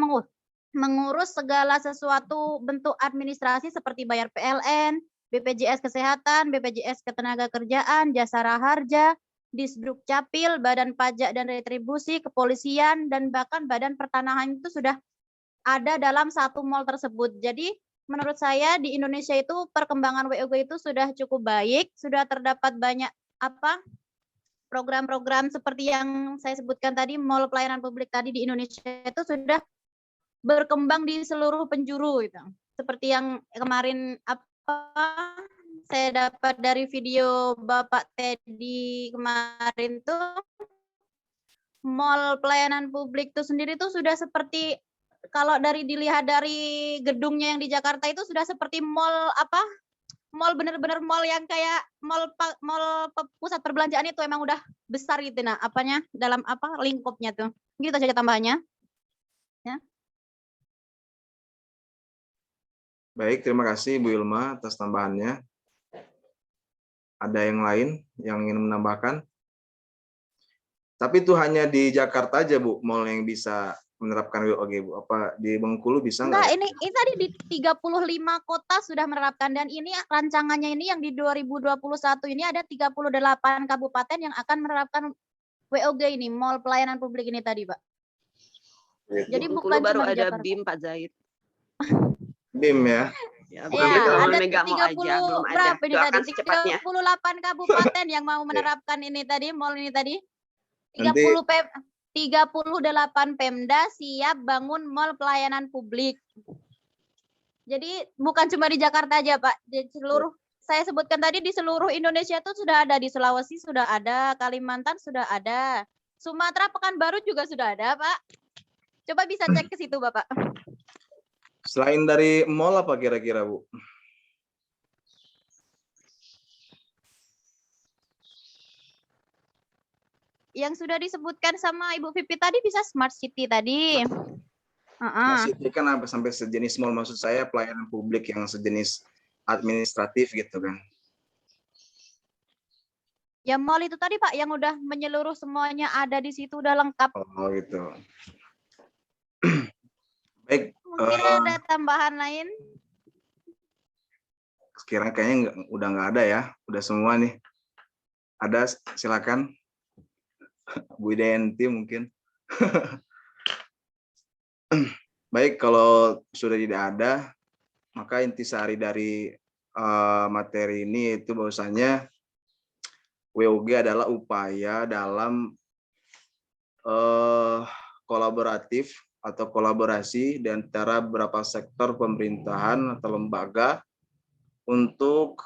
mengurus segala sesuatu bentuk administrasi seperti bayar PLN, BPJS Kesehatan, BPJS Ketenagakerjaan, Jasa Raharja, Disduk Capil, Badan Pajak dan Retribusi, Kepolisian, dan bahkan Badan Pertanahan itu sudah ada dalam satu mall tersebut. Jadi menurut saya di Indonesia itu perkembangan WOG itu sudah cukup baik, sudah terdapat banyak program-program seperti yang saya sebutkan tadi, mall pelayanan publik tadi di Indonesia itu sudah berkembang di seluruh penjuru gitu. Seperti yang kemarin saya dapat dari video Bapak Teddy kemarin tuh, mall pelayanan publik itu sendiri tuh sudah seperti, kalau dilihat dari gedungnya yang di Jakarta itu sudah seperti mall mall bener-bener mall yang kayak mall pusat perbelanjaan itu emang udah besar gitu, nah dalam lingkupnya tuh. Gitu saja tambahannya. Ya.
Baik, terima kasih Bu Ilma atas tambahannya. Ada yang lain yang ingin menambahkan? Tapi itu hanya di Jakarta aja, Bu, mall yang bisa menerapkan WOG, Bu. Apa di Bengkulu bisa nggak?
Enggak, ini tadi di 35 kota sudah menerapkan, dan ini rancangannya ini yang di 2021 ini ada 38 kabupaten yang akan menerapkan WOG ini, mall pelayanan publik ini tadi, Pak. Jadi
Bengkulu
bukan
baru
cuma di
ada
Jakarta.
BIM, Pak Zaid.
BIM ya?
Ya,
Ya,
kalau
ada
Mega Mall aja
30
belum ada.
berapa ini
Doakan
tadi?
secepatnya.
38 kabupaten yang mau menerapkan ini tadi, mall ini tadi. 38 Pemda siap bangun mall pelayanan publik. Jadi bukan cuma di Jakarta aja, Pak. Di seluruh, saya sebutkan tadi di seluruh Indonesia itu sudah ada, di Sulawesi sudah ada, Kalimantan sudah ada, Sumatera, Pekanbaru juga sudah ada, Pak. Coba bisa cek ke situ, Bapak.
Selain dari mall apa kira-kira, Bu?
Yang sudah disebutkan sama Ibu Vivi tadi bisa smart city tadi.
Smart city kan sampai sejenis mall, maksud saya pelayanan publik yang sejenis administratif gitu kan.
Ya mall itu tadi, Pak, yang udah menyeluruh semuanya ada di situ, udah lengkap.
Oh gitu. Baik.
Mungkin ada tambahan lain?
Sekarang kayaknya udah nggak ada ya, udah semua nih. Ada, silakan. Bu Identi mungkin. Baik, kalau sudah tidak ada, maka intisari dari materi ini itu bahwasanya WOG adalah upaya dalam kolaboratif atau kolaborasi di antara beberapa sektor pemerintahan atau lembaga untuk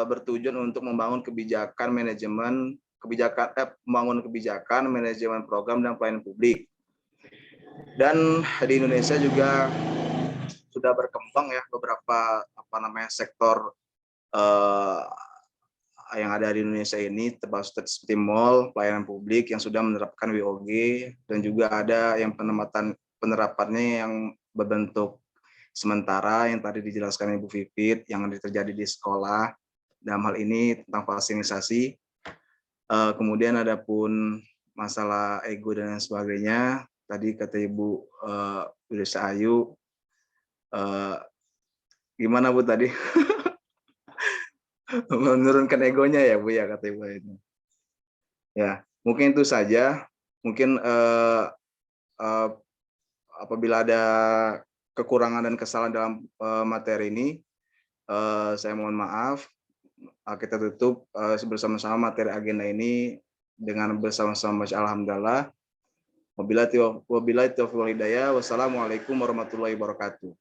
bertujuan untuk membangun membangun kebijakan, manajemen program dan pelayanan publik. Dan di Indonesia juga sudah berkembang ya beberapa sektor yang ada di Indonesia ini, termasuk seperti mall, pelayanan publik yang sudah menerapkan WOG, dan juga ada yang penerapannya yang berbentuk sementara yang tadi dijelaskan Ibu Vivit yang terjadi di sekolah, dalam hal ini tentang vaksinasi. Kemudian ada pun masalah ego dan lain sebagainya. Tadi kata Ibu Widya Ayu, gimana Bu tadi? Menurunkan egonya ya Bu ya, kata Ibu itu. Ya, mungkin itu saja. Mungkin apabila ada kekurangan dan kesalahan dalam materi ini, saya mohon maaf. Kita tutup bersama-sama materi agenda ini dengan bersama-sama alhamdulillah. Wabillahi taufiq wal hidayah. Wassalamualaikum warahmatullahi wabarakatuh.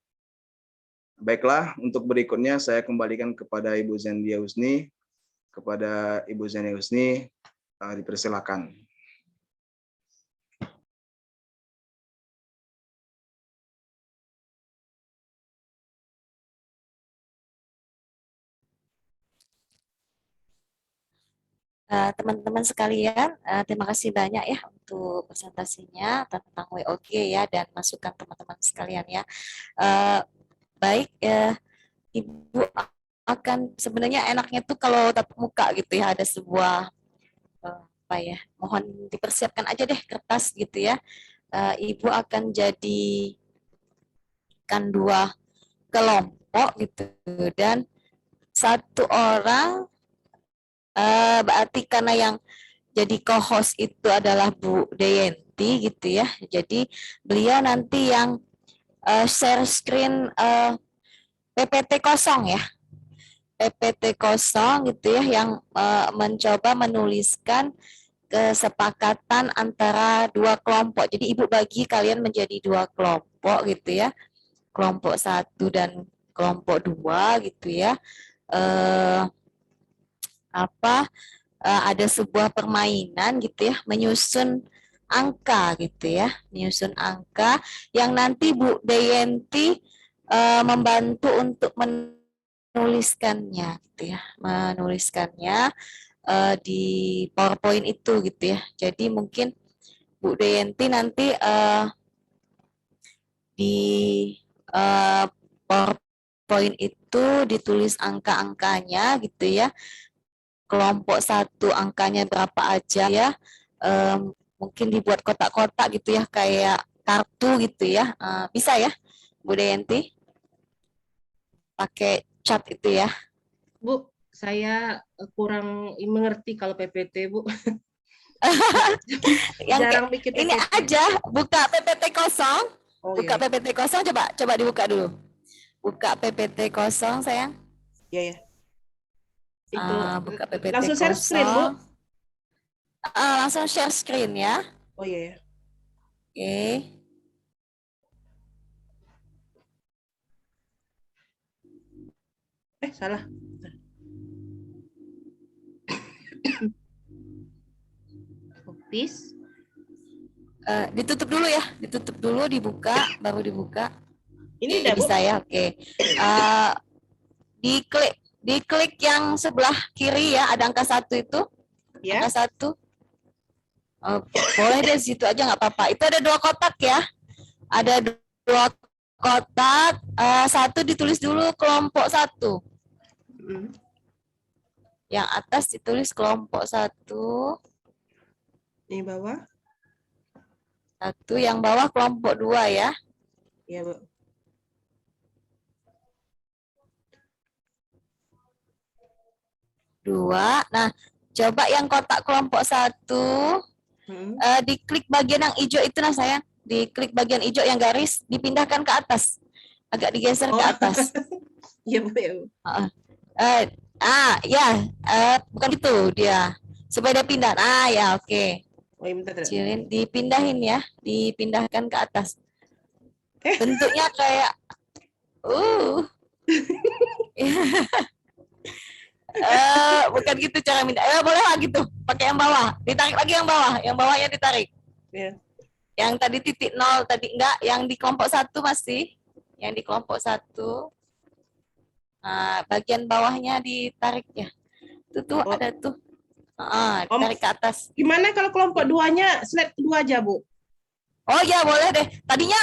Baiklah, untuk berikutnya saya kembalikan kepada Ibu Zendia Husni. Kepada Ibu Zendia Husni, dipersilakan.
teman-teman sekalian, terima kasih banyak ya untuk presentasinya tentang WOG ya dan masukan teman-teman sekalian ya. Baik, Ibu akan sebenarnya enaknya tuh kalau tatap muka gitu ya, ada sebuah apa ya, mohon dipersiapkan aja deh kertas gitu ya. Ibu akan jadikan 2 kelompok gitu dan satu orang berarti karena yang jadi co-host itu adalah Bu Deyanti gitu ya. Jadi beliau nanti yang share screen PPT kosong ya. PPT kosong gitu ya yang mencoba menuliskan kesepakatan antara 2 kelompok. Jadi Ibu bagi kalian menjadi 2 kelompok gitu ya. Kelompok 1 dan kelompok 2 gitu ya. Ada sebuah permainan gitu ya, menyusun angka gitu ya, menyusun angka yang nanti Bu Deyanti membantu untuk menuliskannya gitu ya, menuliskannya di PowerPoint itu gitu ya. Jadi mungkin Bu Deyanti nanti di PowerPoint itu ditulis angka-angkanya gitu ya. Kelompok 1 angkanya berapa aja ya. Mungkin dibuat kotak-kotak gitu ya, kayak kartu gitu ya. Bisa ya, Bu Deyanti? Pakai cat itu ya.
Bu, saya kurang mengerti kalau PPT, Bu.
Yang
Jarang bikin
ini
PPT.
aja, buka PPT kosong.
Oh,
Buka
iya.
PPT kosong, coba dibuka dulu. Buka PPT kosong, sayang.
Iya, ya. Itu
Buka PPT
langsung share screen, Bu.
kosong. Langsung share screen ya.
Oh iya ya.
Oke.
Salah. Copy.
Ditutup dulu ya, ditutup dulu, dibuka, baru dibuka.
Ini udah, Bu?
Bisa ya, oke. Diklik yang sebelah kiri ya, ada angka 1 itu.
Ya.
Angka 1. Boleh deh situ aja nggak apa-apa. Itu ada 2 kotak ya. Ada 2 kotak. 1 ditulis dulu kelompok 1. Yang atas ditulis kelompok 1.
Ini bawah.
1, yang bawah kelompok 2 ya.
Iya, Bu.
Dua. Nah, coba yang kotak kelompok 1 diklik bagian yang hijau itu nah sayang. Diklik bagian hijau yang garis, dipindahkan ke atas. Agak digeser ke atas.
Iya, Bu, ya, Bu.
Bukan itu dia. Supaya dia pindah. Ya, oke.
Oh, iya, bentar.
Dipindahin ya, dipindahkan ke atas. Bentuknya kayak bukan gitu cara minta. Boleh lah gitu. Pakai yang bawah. Ditarik lagi yang bawah. Yang bawahnya ditarik.
Yeah.
Yang tadi titik 0 tadi enggak. Yang di kelompok 1 masih. Yang di kelompok 1. Bagian bawahnya ditarik ya. Itu tuh ada tuh. Ditarik ke atas.
Gimana kalau kelompok 2-nya slide 2 aja, Bu?
Oh ya, boleh deh. Tadinya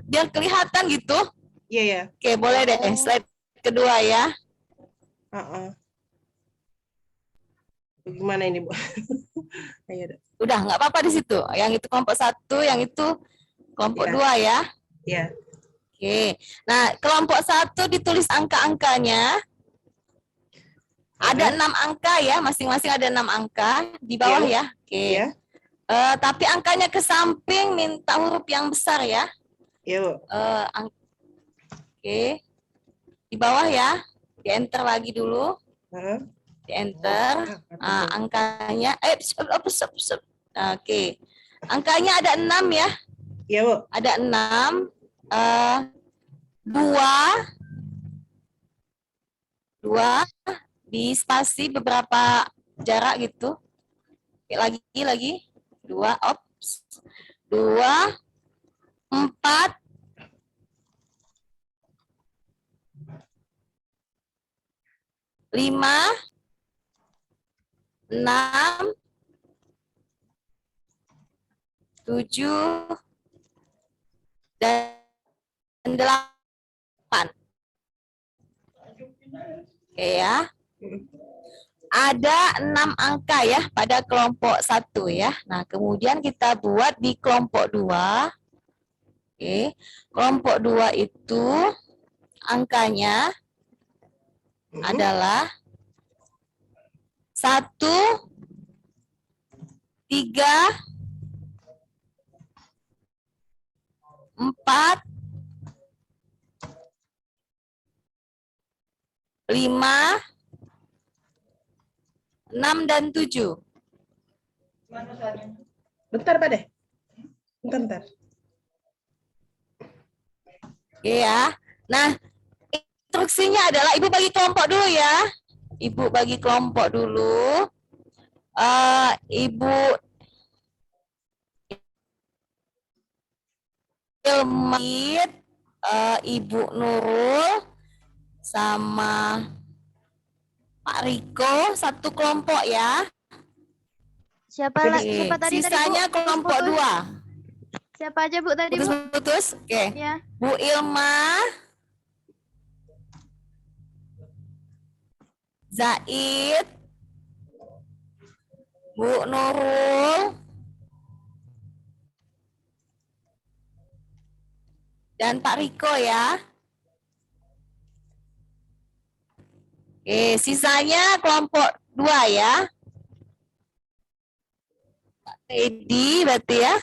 biar kelihatan gitu.
Iya, ya.
Oke, boleh deh. Slide kedua ya.
Gimana ini, Bu?
Udah, nggak apa-apa di situ. Yang itu kelompok 1, yang itu kelompok 2 ya.
Iya.
Oke. Nah, kelompok 1 ditulis angka-angkanya. Ada 6 angka ya, masing-masing ada 6 angka di bawah ya. Oke. Tapi angkanya ke samping, minta huruf yang besar ya.
Iya, Bu.
Oke. Di bawah ya. Di enter lagi dulu. Di enter. Angkanya Oke. Angkanya ada 6 ya.
Iya, Bu.
Ada 6. 2 di spasi beberapa jarak gitu. Lagi 2 2 4 5 6, 7, dan 8. Oke ya. Ada 6 angka ya pada kelompok 1 ya. Nah, kemudian kita buat di kelompok 2. Oke. Kelompok 2 itu angkanya adalah 1, 3, 4, 5, 6, dan 7.
Bentar, Pak deh. Bentar.
Iya. Nah, instruksinya adalah Ibu bagi kelompok dulu ya. Ibu bagi kelompok dulu. Ibu Ilmit, Ibu Nurul, sama Pak Riko satu kelompok ya.
Siapa tadi
Sisanya
Bu?
kelompok
Putus.
2.
Siapa aja Bu tadi Bu?
Putus-putus. Oke.
Ya.
Bu Ilma, Zaid, Bu Nurul, dan Pak Riko ya. Oke, sisanya kelompok 2 ya. Pak Teddy berarti ya.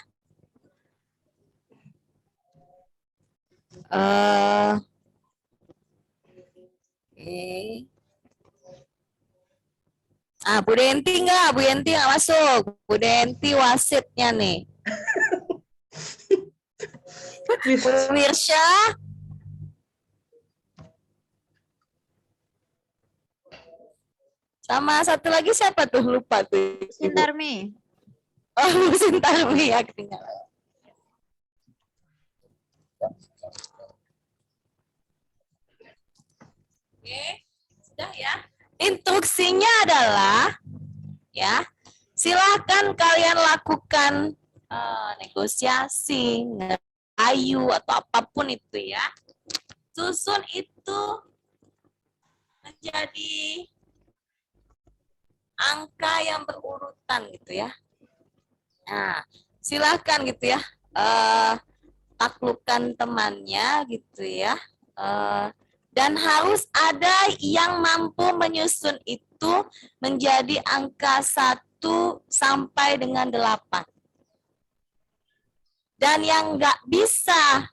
Oke. Bu Denti enggak? Bu Denti enggak masuk. Bu Denti wasitnya nih. Bu Wirsya. Sama satu lagi siapa tuh? Lupa tuh.
Sintarmi.
Oh, Bu Sintarmi ya ketinggalan. Oke, sudah ya. Instruksinya adalah ya, silakan kalian lakukan negosiasi, ngerayu atau apapun itu ya. Susun itu menjadi angka yang berurutan gitu ya. Nah, silakan gitu ya, taklukkan temannya gitu ya. Dan harus ada yang mampu menyusun itu menjadi angka 1 sampai dengan 8. Dan yang nggak bisa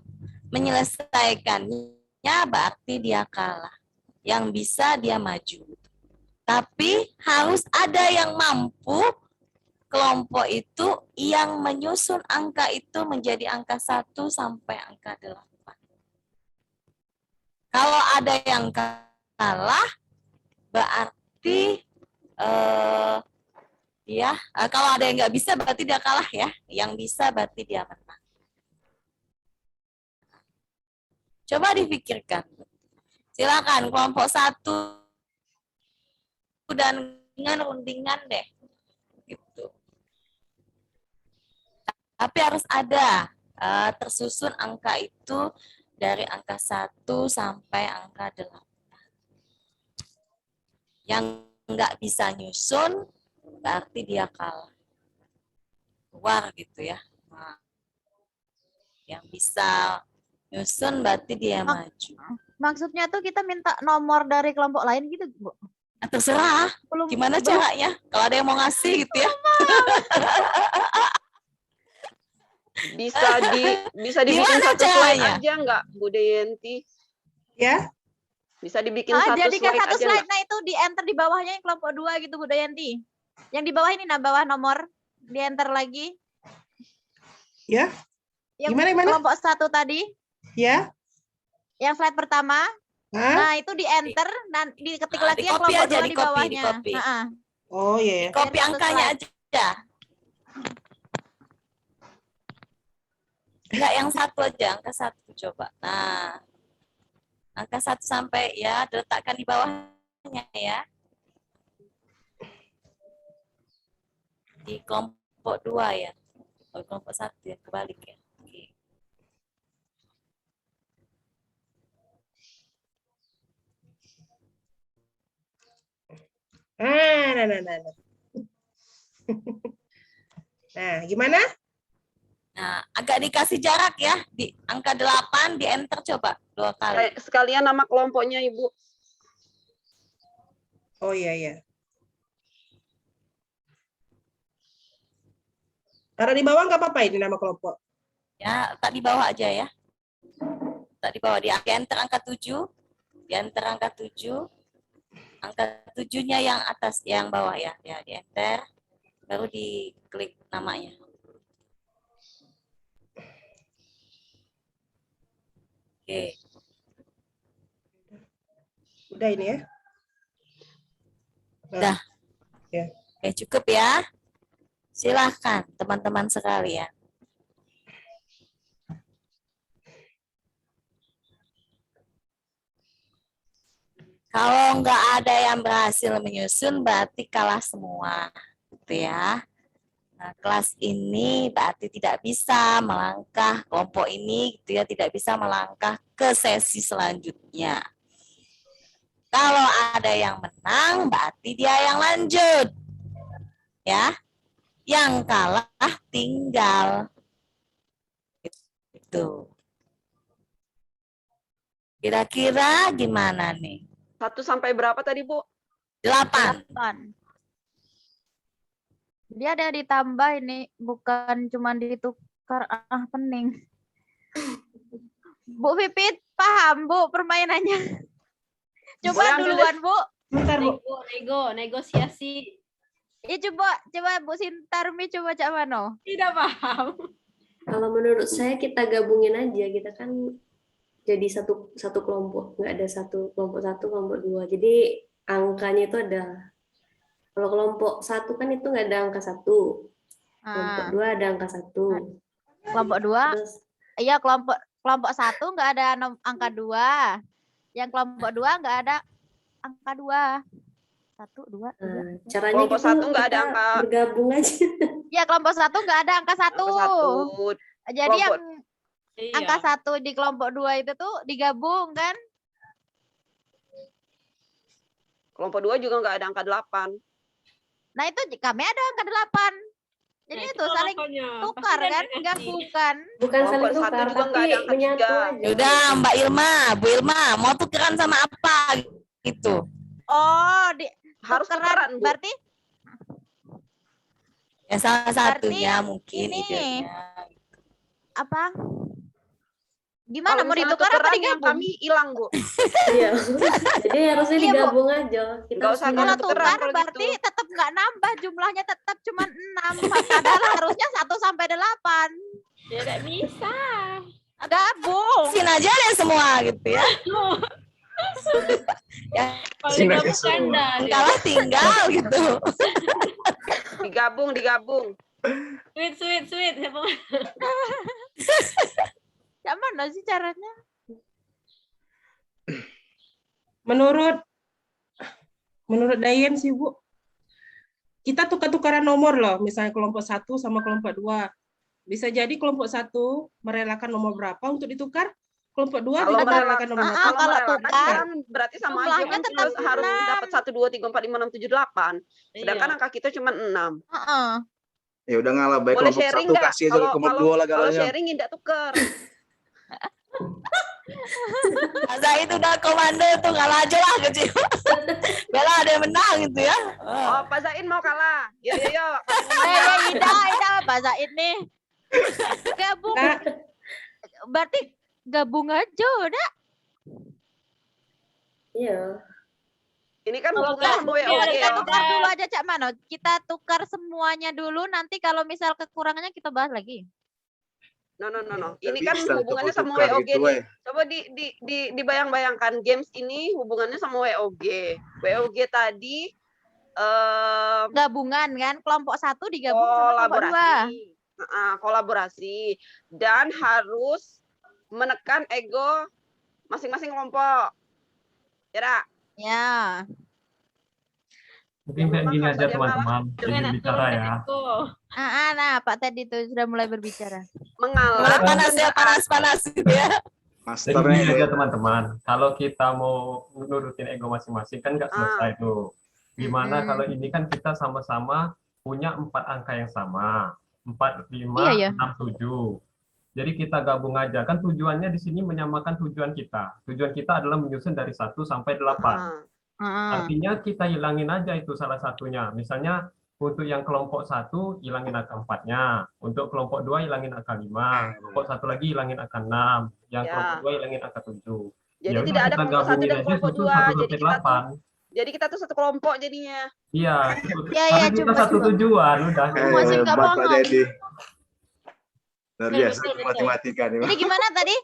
menyelesaikannya berarti dia kalah. Yang bisa dia maju. Tapi harus ada yang mampu kelompok itu yang menyusun angka itu menjadi angka 1 sampai angka 8. Kalau ada yang kalah, berarti kalau ada yang nggak bisa berarti dia kalah ya. Yang bisa berarti dia menang. Coba dipikirkan. Silakan kelompok 1 dan rundingan deh. Gitu. Tapi harus ada tersusun angka itu dari angka 1 sampai angka 8. Yang nggak bisa nyusun, berarti dia kalah. Keluar gitu ya. Nah, yang bisa nyusun berarti dia maju.
Maksudnya tuh kita minta nomor dari kelompok lain gitu, Bu?
Terserah. Gimana caranya? Kalau ada yang mau ngasih gitu ya.
Bisa dibikin satu slide aja nggak, Bu Deyanti?
Ya.
Bisa dibikin satu
jadikan
slide
satu
aja
slide,
nggak?
nah itu di enter di bawahnya yang kelompok 2 gitu Bu Dayanti. Yang di bawah ini, nah bawah nomor, di enter lagi.
Ya.
Yang
Gimana?
kelompok 1 tadi.
Ya.
Yang slide pertama. Nah itu di enter, dan diketik lagi yang kelompok 2 di bawahnya.
Oh iya.
Copy angkanya aja. Enggak, yang 1 aja, angka 1 coba. Nah, angka 1 sampai ya, diletakkan di bawahnya ya. Di kelompok 2 ya. Oh, kelompok 1 ya, kebalik ya. Oke.
Nah. Nah, gimana?
Nah, agak dikasih jarak ya. Di angka 8 di enter coba 2 kali.
Sekalian nama kelompoknya, Ibu.
Oh iya. Taruh di bawah nggak apa-apa ini nama kelompok.
Ya, tak di bawah aja ya. Tak di bawah, di enter angka 7. Di enter angka 7. Angka 7-nya yang atas, yang bawah ya. Ya, di enter. Baru diklik namanya. Oke.
Udah ini ya. Nah,
Udah.
Ya.
Oke, cukup ya. Silahkan teman-teman sekalian. Kalau nggak ada yang berhasil menyusun, berarti kalah semua, gitu ya. Nah, kelas ini berarti tidak bisa melangkah, kelompok ini gitu ya, tidak bisa melangkah ke sesi selanjutnya. Kalau ada yang menang, berarti dia yang lanjut. Ya. Yang kalah tinggal. Gitu. Kira-kira gimana nih?
1 sampai berapa tadi, Bu?
8.
8. Dia ada ditambah ini, bukan cuma ditukar. Pening. Bu Pipit, paham Bu permainannya? Coba
Boleh ambil
duluan Bu.
Bentar, Bu.
Negosiasi.
Coba Bu Sintarmi coba Cak Mano.
Tidak paham.
Kalau menurut saya kita gabungin aja, kita kan jadi satu kelompok, nggak ada kelompok 1, kelompok 2. Jadi angkanya itu ada. Kalau kelompok 1 kan itu nggak ada angka 1. Kelompok 2 ada angka 1.
Kelompok 2.
Terus
Iya, kelompok 1 nggak ada angka 2. Yang kelompok 2 nggak ada angka 2. 1, 2, 3.
caranya
Kelompok
gitu,
1 nggak ada
kita
angka.
bergabung aja.
Ya, kelompok 1 nggak ada angka 1.
Angka 1.
Jadi yang
Iya.
angka 1 di kelompok 2 itu tuh digabung kan?
Kelompok 2 juga nggak ada angka 8.
Nah, itu kami ada angka 8. Jadi
Nah,
itu saling
makanya.
tukar
Pasti
kan,
ada
gabungkan.
Bukan
Kelompok
saling
1
tukar,
juga nggak
tapi
ada angka
menyatu
3.
aja.
Udah, Mbak Ilma, Bu Ilma, mau tukeran sama apa gitu?
Oh,
Harus tukeran, Bu.
berarti
Ya salah satunya mungkin
ini.
idenya.
apa? Gimana
Kalau
mau
misalnya
ditukar apa
tukeran yang
digabung?
kami hilang, Bu.
Iya. Jadi harusnya
Iya, Bu.
digabung aja. Kita
Nggak
harus
usah
Kalau
menyatu.
tukeran
tukar
kalau
berarti
gitu.
tetap nggak nambah, jumlahnya tetap cuma 6. Padahal harusnya 1 sampai 8.
Tidak bisa.
Gabung.
Sin aja deh semua gitu ya. Ya,
Kalau
Sini aja
digabung
semua.
ganda. dia.
kalah tinggal gitu.
Digabung.
Sweet. Siapa?
Cak mana sih caranya?
Menurut Dayen sih, Bu. Kita tukar-tukaran nomor loh, misalnya kelompok 1 sama kelompok 2. Bisa jadi kelompok 1 merelakan nomor berapa untuk ditukar, kelompok 2
Kalau
juga
merelakan-
merelakan nomor berapa.
kalau
merelakan
tukar,
kan berarti sama aja
jumlahnya
kan
tetap
harus
6.
dapat 1, 2, 3, 4, 5, 6, 7, 8. Sedangkan
Iya.
angka kita cuma 6.
Heeh.
Ya udah ngalah baik
Boleh
kelompok
sharing
1
nggak?
kasih aja ke kelompok 2 lah
Kalau
galanya.
sharing tidak tuker.
Masa itu udah komando tuh kalah aja lah kecil. Bela ada yang menang gitu ya.
Oh, Pak Zain mau kalah. Yo.
Ida Pak Zaid nih. Gabung.
Nah,
Berarti gabung aja udah.
Iya.
Ini kan
Kalau
hubungannya sama
nggak,
WOG
iya,
Kita
ya.
tukar dulu aja Cak Mano. Kita tukar semuanya dulu, nanti kalau misal kekurangannya kita bahas lagi.
No.
Nggak
Ini kan
bisa
hubungannya sama
tukar
WOG
gitu,
nih. Coba dibayang-bayangkan games ini hubungannya sama WOG. WOG tadi
Gabungan kan, kelompok 1 digabung sama kelompok 2.
kolaborasi. Kolaborasi dan harus menekan ego masing-masing kelompok. Ya, dah?
Ya.
Mungkin
Yang
kayak
menang
gini
harus
aja
ada yang kalah.
teman-teman. Jadi bicara ya.
Nah, Pak Ted itu sudah mulai berbicara.
Mengalah
Panas ya,
dan
panas gitu ya.
Jadi
Masternya
gini
ini.
aja teman-teman. Kalau kita mau nurutin ego masing-masing kan nggak selesai tuh. Gimana kalau ini kan kita sama-sama punya 4 angka yang sama. 4, 5,
Iya, ya.
6, 7. Jadi kita gabung aja. Kan tujuannya di sini menyamakan tujuan kita. Tujuan kita adalah menyusun dari 1 sampai 8. Artinya kita hilangin aja itu salah satunya. Misalnya untuk yang kelompok 1 hilangin angka 4-nya. Untuk kelompok 2 hilangin angka 5. Kelompok 1 lagi hilangin angka 6. Yang
Ya.
kelompok 2 hilangin angka 7.
Jadi
Ya udah,
tidak ada
kita
kelompok 1
gabungin
dan
aja
kelompok
susun
2.
1
Jadi
sampai
kita tuh
8.
jadi kita tuh satu kelompok jadinya.
Iya,
Iya,
karena kita
cuma
satu tujuan udah.
Masih nggak
Hebat Pak
paham.
Dedi. Luar
Betul,
biasa
betul,
matematika nih.
Jadi gimana tadi?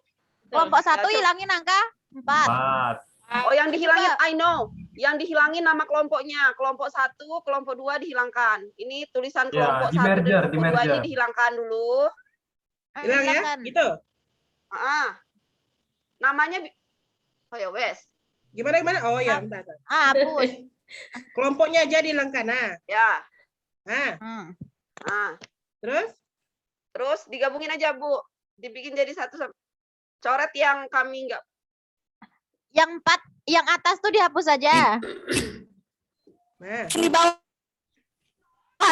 Kelompok 1
coba.
hilangin angka 4.
4.
Oh, yang dihilangin, I know. Yang dihilangin nama kelompoknya. Kelompok 1, kelompok 2 dihilangkan. Ini tulisan
Ya,
kelompok
di
1 dan
merger,
kelompok 2 ini
merger.
dihilangkan dulu.
Hilang ya?
Silakan.
Gitu.
Namanya oh ya wes.
Gimana? Oh ya, bentar.
Hapus.
Kelompoknya aja dihilangkan. Nah.
Ya.
Hmm.
Nah,
Terus?
digabungin aja, Bu. Dibikin jadi satu. Coret yang kami enggak.
Yang 4, yang atas tuh dihapus aja.
Nah.
Di bawah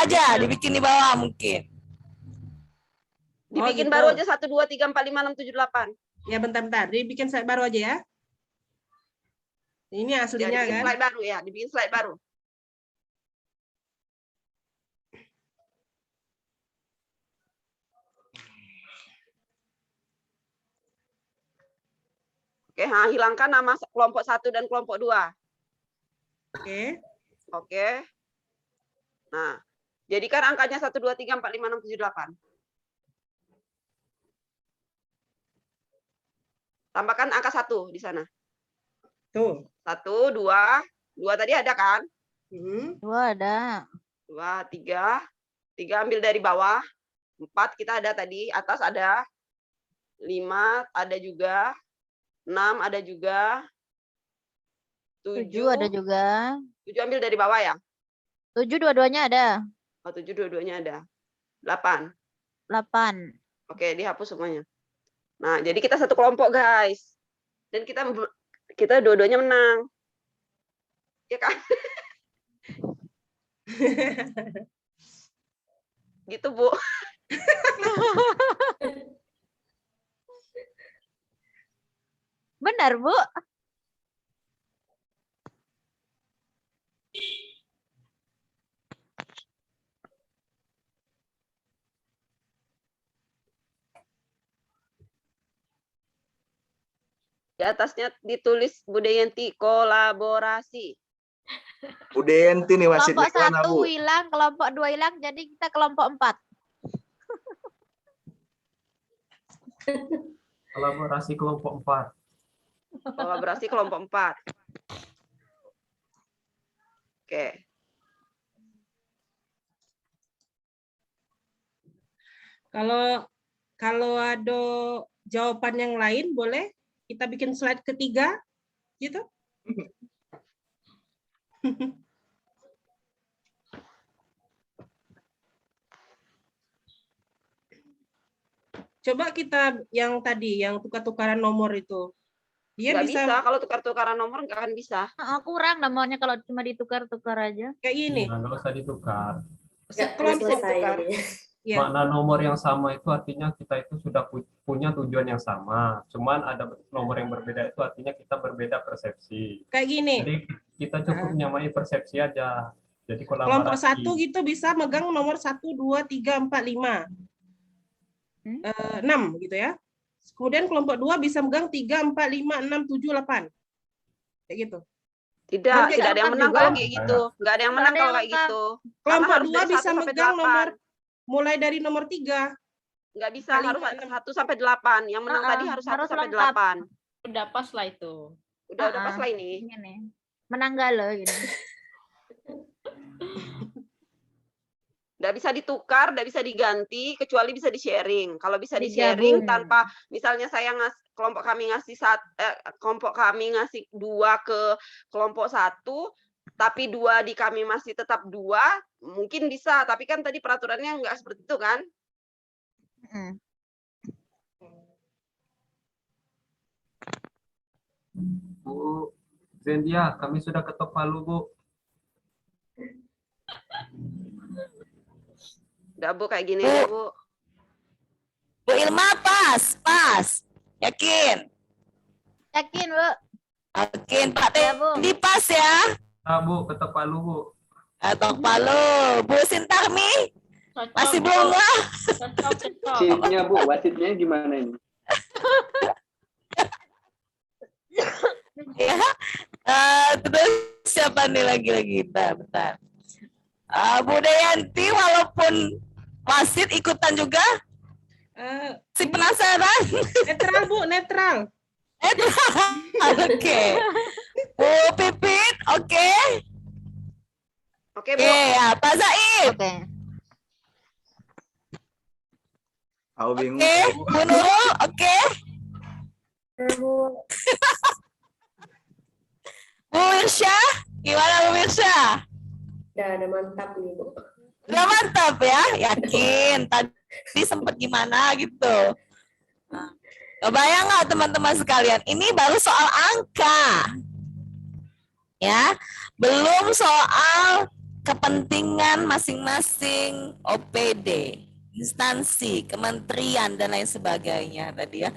aja, dibikin di bawah mungkin.
Dibikin
gitu.
baru aja 1 2 3 4 5 6 7 8.
Ya bentar. Dibikin slide baru aja ya. Ini
Ya,
aslinya
dibikin
kan.
slide baru ya, dibikin slide baru. Oke, hilangkan nama kelompok 1 dan kelompok 2. Oke. Nah, jadikan angkanya 1 2 3 4 5 6 7 8. Tambahkan angka 1 di sana.
Tuh.
1 2 tadi ada kan?
2 ada.
2 3 ambil dari bawah. 4 kita ada tadi, atas ada. 5 ada juga. 6 ada juga.
7 ada juga.
7 ambil dari bawah ya.
7 dua-duanya ada.
Oh, 7 dua-duanya ada. 8.
8.
Oke, dihapus semuanya. Nah, jadi kita satu kelompok, guys. Dan kita dua-duanya menang. Ya kan? Gitu, Bu.
Benar, Bu.
Di atasnya ditulis Budayanti kolaborasi.
Udenti nih wasit
Kelompok
nih, mana,
1
Bu?
hilang, kelompok 2 hilang, jadi kita kelompok 4.
Kolaborasi kelompok 4.
Kolaborasi kelompok 4. Oke.
Kalau ada jawaban yang lain boleh kita bikin slide ketiga gitu. Coba kita yang tadi yang tukar-tukaran nomor itu. Dia
Nggak
bisa,
bisa kalau tukar-tukaran nomor nggak akan bisa.
Kurang nomornya kalau cuma ditukar-tukar aja.
kayak gini.
Nah, nggak usah ditukar.
Sekelompok
selesai
tukar.
ini.
Ya.
Makna nomor yang sama itu artinya kita itu sudah punya tujuan yang sama. Cuman ada nomor yang berbeda itu artinya kita berbeda persepsi.
Kayak gini.
Jadi kita cukup nyamai persepsi aja. Jadi
Kelompok
kolaborasi.
1 gitu bisa megang nomor 1, 2, 3, 4, 5. 6 gitu ya. Kemudian kelompok 2 bisa megang 3, 4, 5, 6, 7, 8. Kayak gitu.
Tidak ada yang menang kalau kayak
juga.
gitu. Nggak ada yang menang kalau kayak gitu. Karena
Kelompok
harus
2
dari 1
bisa
sampai
megang
8.
nomor mulai dari nomor 3.
Nggak bisa,
Kali
harus
6.
1 sampai 8. Yang menang tadi harus 1 sampai
lengkap.
8.
Udah pas lah itu.
Udah pas lah ini.
Gini. Menang galau gini.
Nggak bisa ditukar, nggak bisa diganti, kecuali bisa di-sharing. Kalau bisa di-sharing
Digabung.
tanpa, misalnya saya kelompok kami ngasih 2 ke kelompok 1, tapi 2 di kami masih tetap 2, mungkin bisa. Tapi kan tadi peraturannya nggak seperti itu kan?
Bu Zendia, kami sudah ketok palu, Bu.
Udah Bu, kayak gini deh Bu.
Bu Ilma pas. Yakin?
Yakin, Bu.
Yakin, Pak
Ya, Bu.
Tendi pas ya?
Bu, ketok palu, Bu.
Ketok palu. Bu Sintarmi?
Cocok,
Masih belum lah?
Cocok.
Wasitnya Bu, wasitnya gimana ini?
Ya. Terus siapa nih lagi? Bentar. Bu Dayanti walaupun wasit ikutan juga? Si penasaran?
Netral Bu, netral.
Oke. Bu Pipit, oke?
Oke Bu.
Ya, Pak Zaid.
Oke.
Aku bingung.
Oke, Bu Nurul, oke? Bu Wirsya, gimana Bu Wirsya?
Udah mantap nih, Bu.
Udah mantap ya, yakin. Tadi sempat gimana gitu. Nah, kebayang nggak teman-teman sekalian? Ini baru soal angka. Ya, belum soal kepentingan masing-masing OPD, instansi, kementerian dan lain sebagainya tadi ya.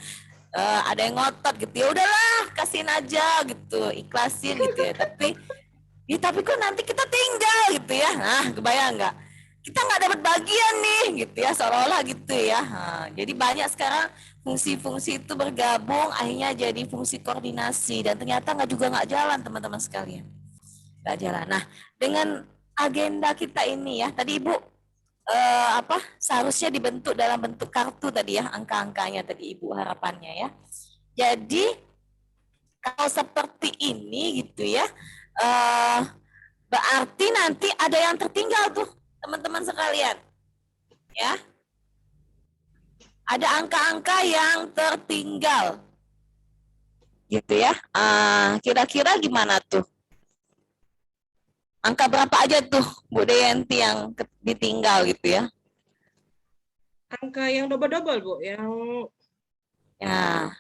Ada yang ngotot gitu, ya udahlah kasihin aja gitu, ikhlasin gitu ya. Tapi kok nanti kita tinggal gitu ya. Nah, kebayang nggak? Kita nggak dapat bagian nih gitu ya, seolah-olah gitu ya. Nah, jadi banyak sekarang fungsi-fungsi itu bergabung akhirnya jadi fungsi koordinasi dan ternyata nggak jalan teman-teman sekalian. Nggak jalan. Nah, dengan agenda kita ini ya, tadi Ibu seharusnya dibentuk dalam bentuk kartu tadi ya, angka-angkanya tadi Ibu harapannya ya. Jadi kalau seperti ini gitu ya, berarti nanti ada yang tertinggal tuh teman-teman sekalian ya, ada angka-angka yang tertinggal gitu ya. Kira-kira gimana tuh, angka berapa aja tuh Bu Dayanti yang ditinggal gitu ya?
Angka yang double-double Bu, yang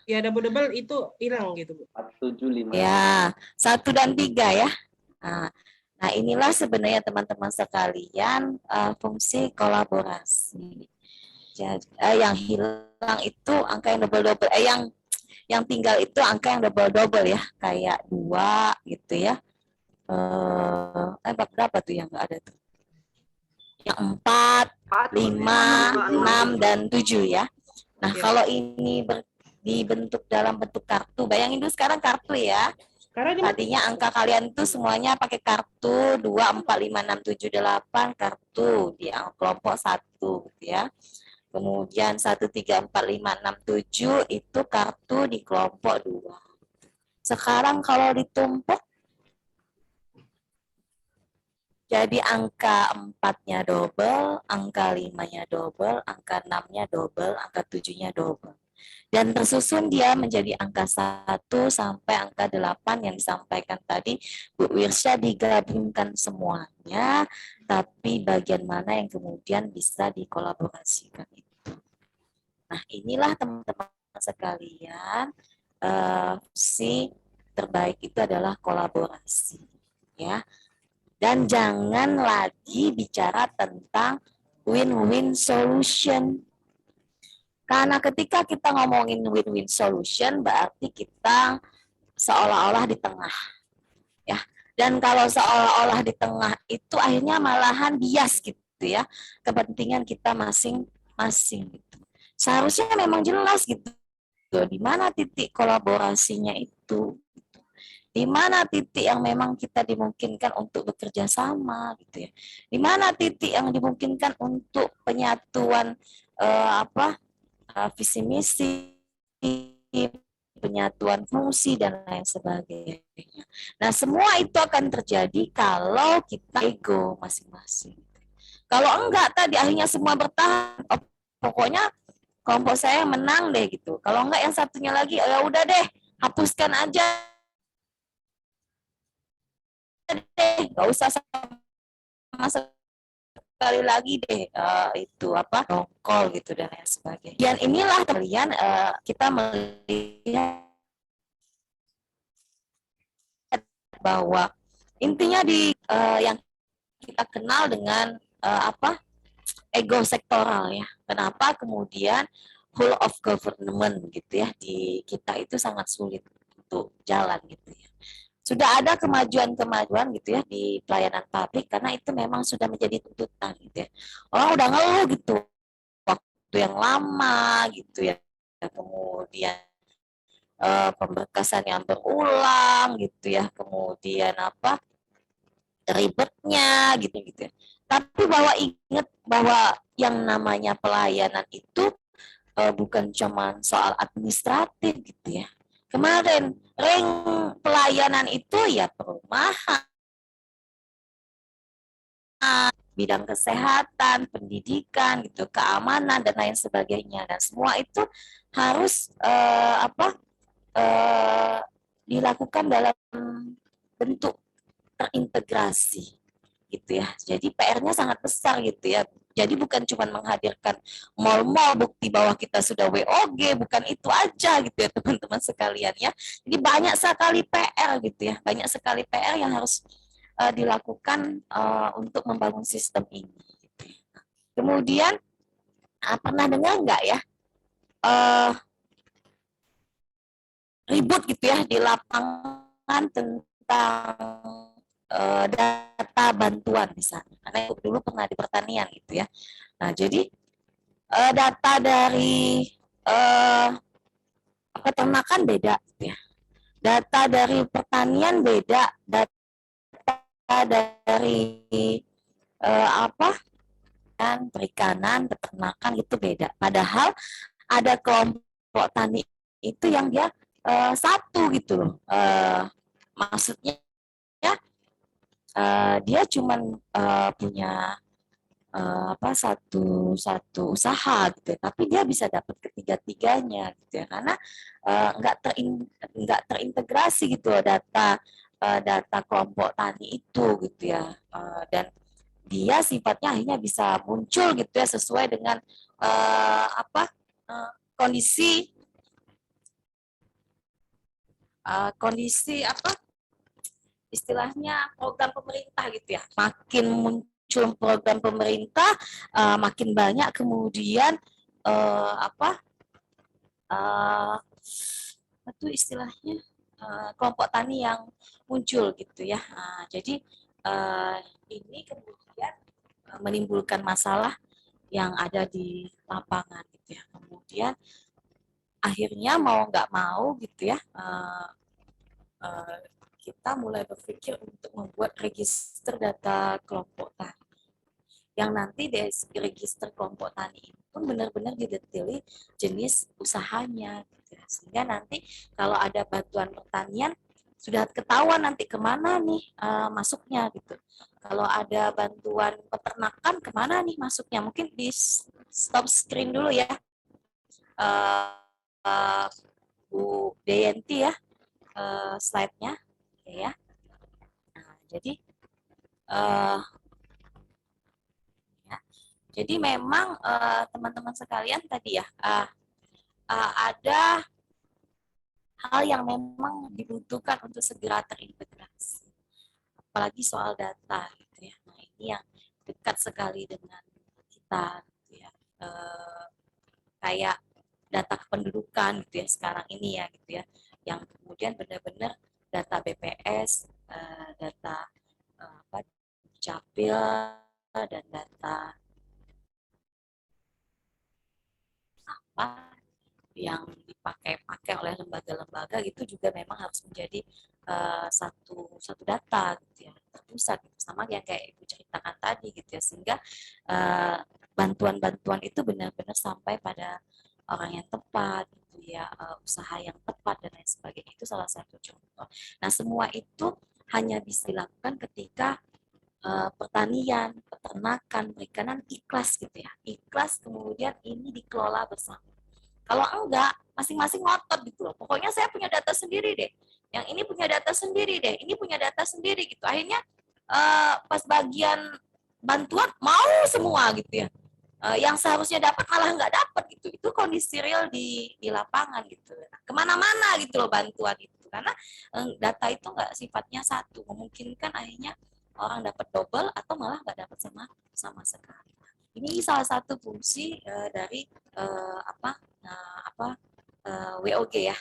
ya double-double itu hilang gitu Bu.
475.
Ya, 1 dan 3 ya. Nah, inilah sebenarnya teman-teman sekalian fungsi kolaborasi. Jadi, yang hilang itu angka yang double-double, yang tinggal itu angka yang double-double ya, kayak 2 gitu ya. Berapa tuh yang nggak ada tuh? Yang 4, 5, 6, dan 7 ya. Nah, kalau ini dibentuk dalam bentuk kartu, bayangin dulu sekarang kartu ya. Tadinya angka kalian itu semuanya pakai kartu 2, 4, 5, 6, 7, 8 kartu di kelompok 1 gitu ya. Kemudian 1, 3, 4, 5, 6, 7 itu kartu di kelompok 2. Sekarang kalau ditumpuk jadi angka 4-nya double, angka 5-nya double, angka 6-nya double, angka 7-nya double. Dan tersusun dia menjadi angka 1 sampai angka 8 yang disampaikan tadi Bu Wirsya, digabungkan semuanya, tapi bagian mana yang kemudian bisa dikolaborasikan itu. Nah, inilah teman-teman sekalian, fungsi terbaik itu adalah kolaborasi ya. Dan jangan lagi bicara tentang win-win solution. Karena ketika kita ngomongin win-win solution berarti kita seolah-olah di tengah. Ya. Dan kalau seolah-olah di tengah itu akhirnya malahan bias gitu ya. Kepentingan kita masing-masing gitu. Seharusnya memang jelas gitu. Di mana titik kolaborasinya itu? Di mana titik yang memang kita dimungkinkan untuk bekerja sama gitu ya. Di mana titik yang dimungkinkan untuk penyatuan visi misi, penyatuan fungsi dan lain sebagainya. Nah, semua itu akan terjadi kalau kita ego masing-masing. Kalau enggak tadi akhirnya semua bertahan, pokoknya kelompok saya menang deh gitu. Kalau enggak yang satunya lagi ya udah deh, hapuskan aja deh, nggak usah sama sekali lagi deh itu apa nongkol gitu dan lain sebagainya. Dan inilah kalian kita melihat bahwa intinya di yang kita kenal dengan apa ego sektoral ya. Kenapa kemudian whole of government gitu ya di kita itu sangat sulit untuk jalan gitu ya. Sudah ada kemajuan-kemajuan gitu ya di pelayanan publik karena itu memang sudah menjadi tuntutan gitu ya. Orang udah ngeluh gitu waktu yang lama gitu ya. Kemudian pemberkasan yang berulang gitu ya. Kemudian apa ribetnya gitu ya. Tapi bahwa ingat bahwa yang namanya pelayanan itu bukan cuma soal administratif gitu ya. Kemarin ring pelayanan itu ya perumahan, bidang kesehatan, pendidikan, gitu, keamanan dan lain sebagainya. Dan semua itu harus dilakukan dalam bentuk terintegrasi, gitu ya. Jadi PR-nya sangat besar gitu ya. Jadi bukan cuma menghadirkan mall-mall bukti bahwa kita sudah WOG, bukan itu aja gitu ya teman-teman sekalian ya. Jadi banyak sekali PR gitu ya, banyak sekali PR yang harus dilakukan untuk membangun sistem ini. Gitu. Kemudian pernah dengar nggak ya ribut gitu ya di lapangan tentang data bantuan misalnya, karena dulu pernah di pertanian gitu ya. Nah jadi data dari peternakan beda gitu ya, data dari pertanian beda, data dari kan perikanan, peternakan itu beda. Padahal ada kelompok tani itu yang dia satu gitu loh, maksudnya dia cuman punya satu usaha gitu ya, tapi dia bisa dapat ketiga-tiganya gitu ya, karena nggak terintegrasi gitu loh data kelompok tani itu gitu ya, dan dia sifatnya akhirnya bisa muncul gitu ya sesuai dengan kondisi istilahnya program pemerintah gitu ya. Makin muncul program pemerintah, makin banyak kemudian itu istilahnya kelompok tani yang muncul gitu ya. Jadi ini kemudian menimbulkan masalah yang ada di lapangan gitu ya. Kemudian akhirnya mau nggak mau gitu ya, kita mulai berpikir untuk membuat register data kelompok tani. Yang nanti dari register kelompok tani ini pun benar-benar didetaili jenis usahanya. Gitu. Sehingga nanti kalau ada bantuan pertanian, sudah ketahuan nanti kemana nih masuknya gitu. Kalau ada bantuan peternakan, kemana nih masuknya. Mungkin di stop screen dulu ya. Bu Deyanti ya, slide-nya. Ya. Nah, jadi jadi memang teman-teman sekalian tadi ya ada hal yang memang dibutuhkan untuk segera terintegrasi, apalagi soal data gitu ya. Nah ini yang dekat sekali dengan kita gitu ya, kayak data kependudukan gitu ya sekarang ini ya gitu ya, yang kemudian benar-benar data BPS, data Capil dan data apa yang dipakai oleh lembaga-lembaga itu juga memang harus menjadi satu data gitu ya, terpusat gitu. Sama yang kayak Ibu ceritakan tadi gitu ya, sehingga bantuan-bantuan itu benar-benar sampai pada orang yang tepat gitu ya, usaha yang tepat dan lain sebagainya. Itu salah satu contoh. Nah semua itu hanya bisa dilakukan ketika pertanian, peternakan, perikanan ikhlas gitu ya, ikhlas kemudian ini dikelola bersama. Kalau enggak, masing-masing ngotot gitu loh. Pokoknya saya punya data sendiri deh. yang ini punya data sendiri deh, ini punya data sendiri gitu. Akhirnya pas bagian bantuan mau semua gitu ya. Yang seharusnya dapat malah nggak dapat gitu. Itu kondisi real di lapangan gitu. Kemana-mana gitu loh bantuan itu. Karena data itu nggak sifatnya satu, memungkinkan akhirnya orang dapat double atau malah nggak dapat sama sekali. Ini salah satu fungsi dari WOG ya,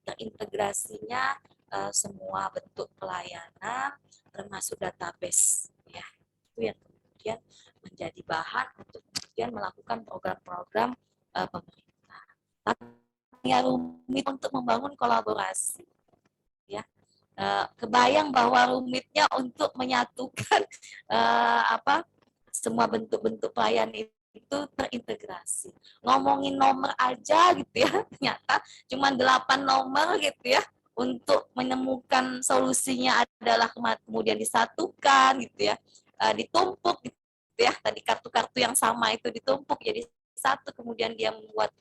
terintegrasinya semua bentuk pelayanan termasuk database ya. Itu yang kemudian menjadi bahan untuk kemudian melakukan program-program pemerintah. Tapi ya rumit untuk membangun kolaborasi ya. Kebayang bahwa rumitnya untuk menyatukan semua bentuk-bentuk pelayanan itu terintegrasi. Ngomongin nomor aja gitu ya, ternyata cuma 8 nomor gitu ya, untuk menemukan solusinya adalah kemudian disatukan gitu ya, ditumpuk gitu ya, tadi kartu-kartu yang sama itu ditumpuk jadi satu, kemudian dia membuat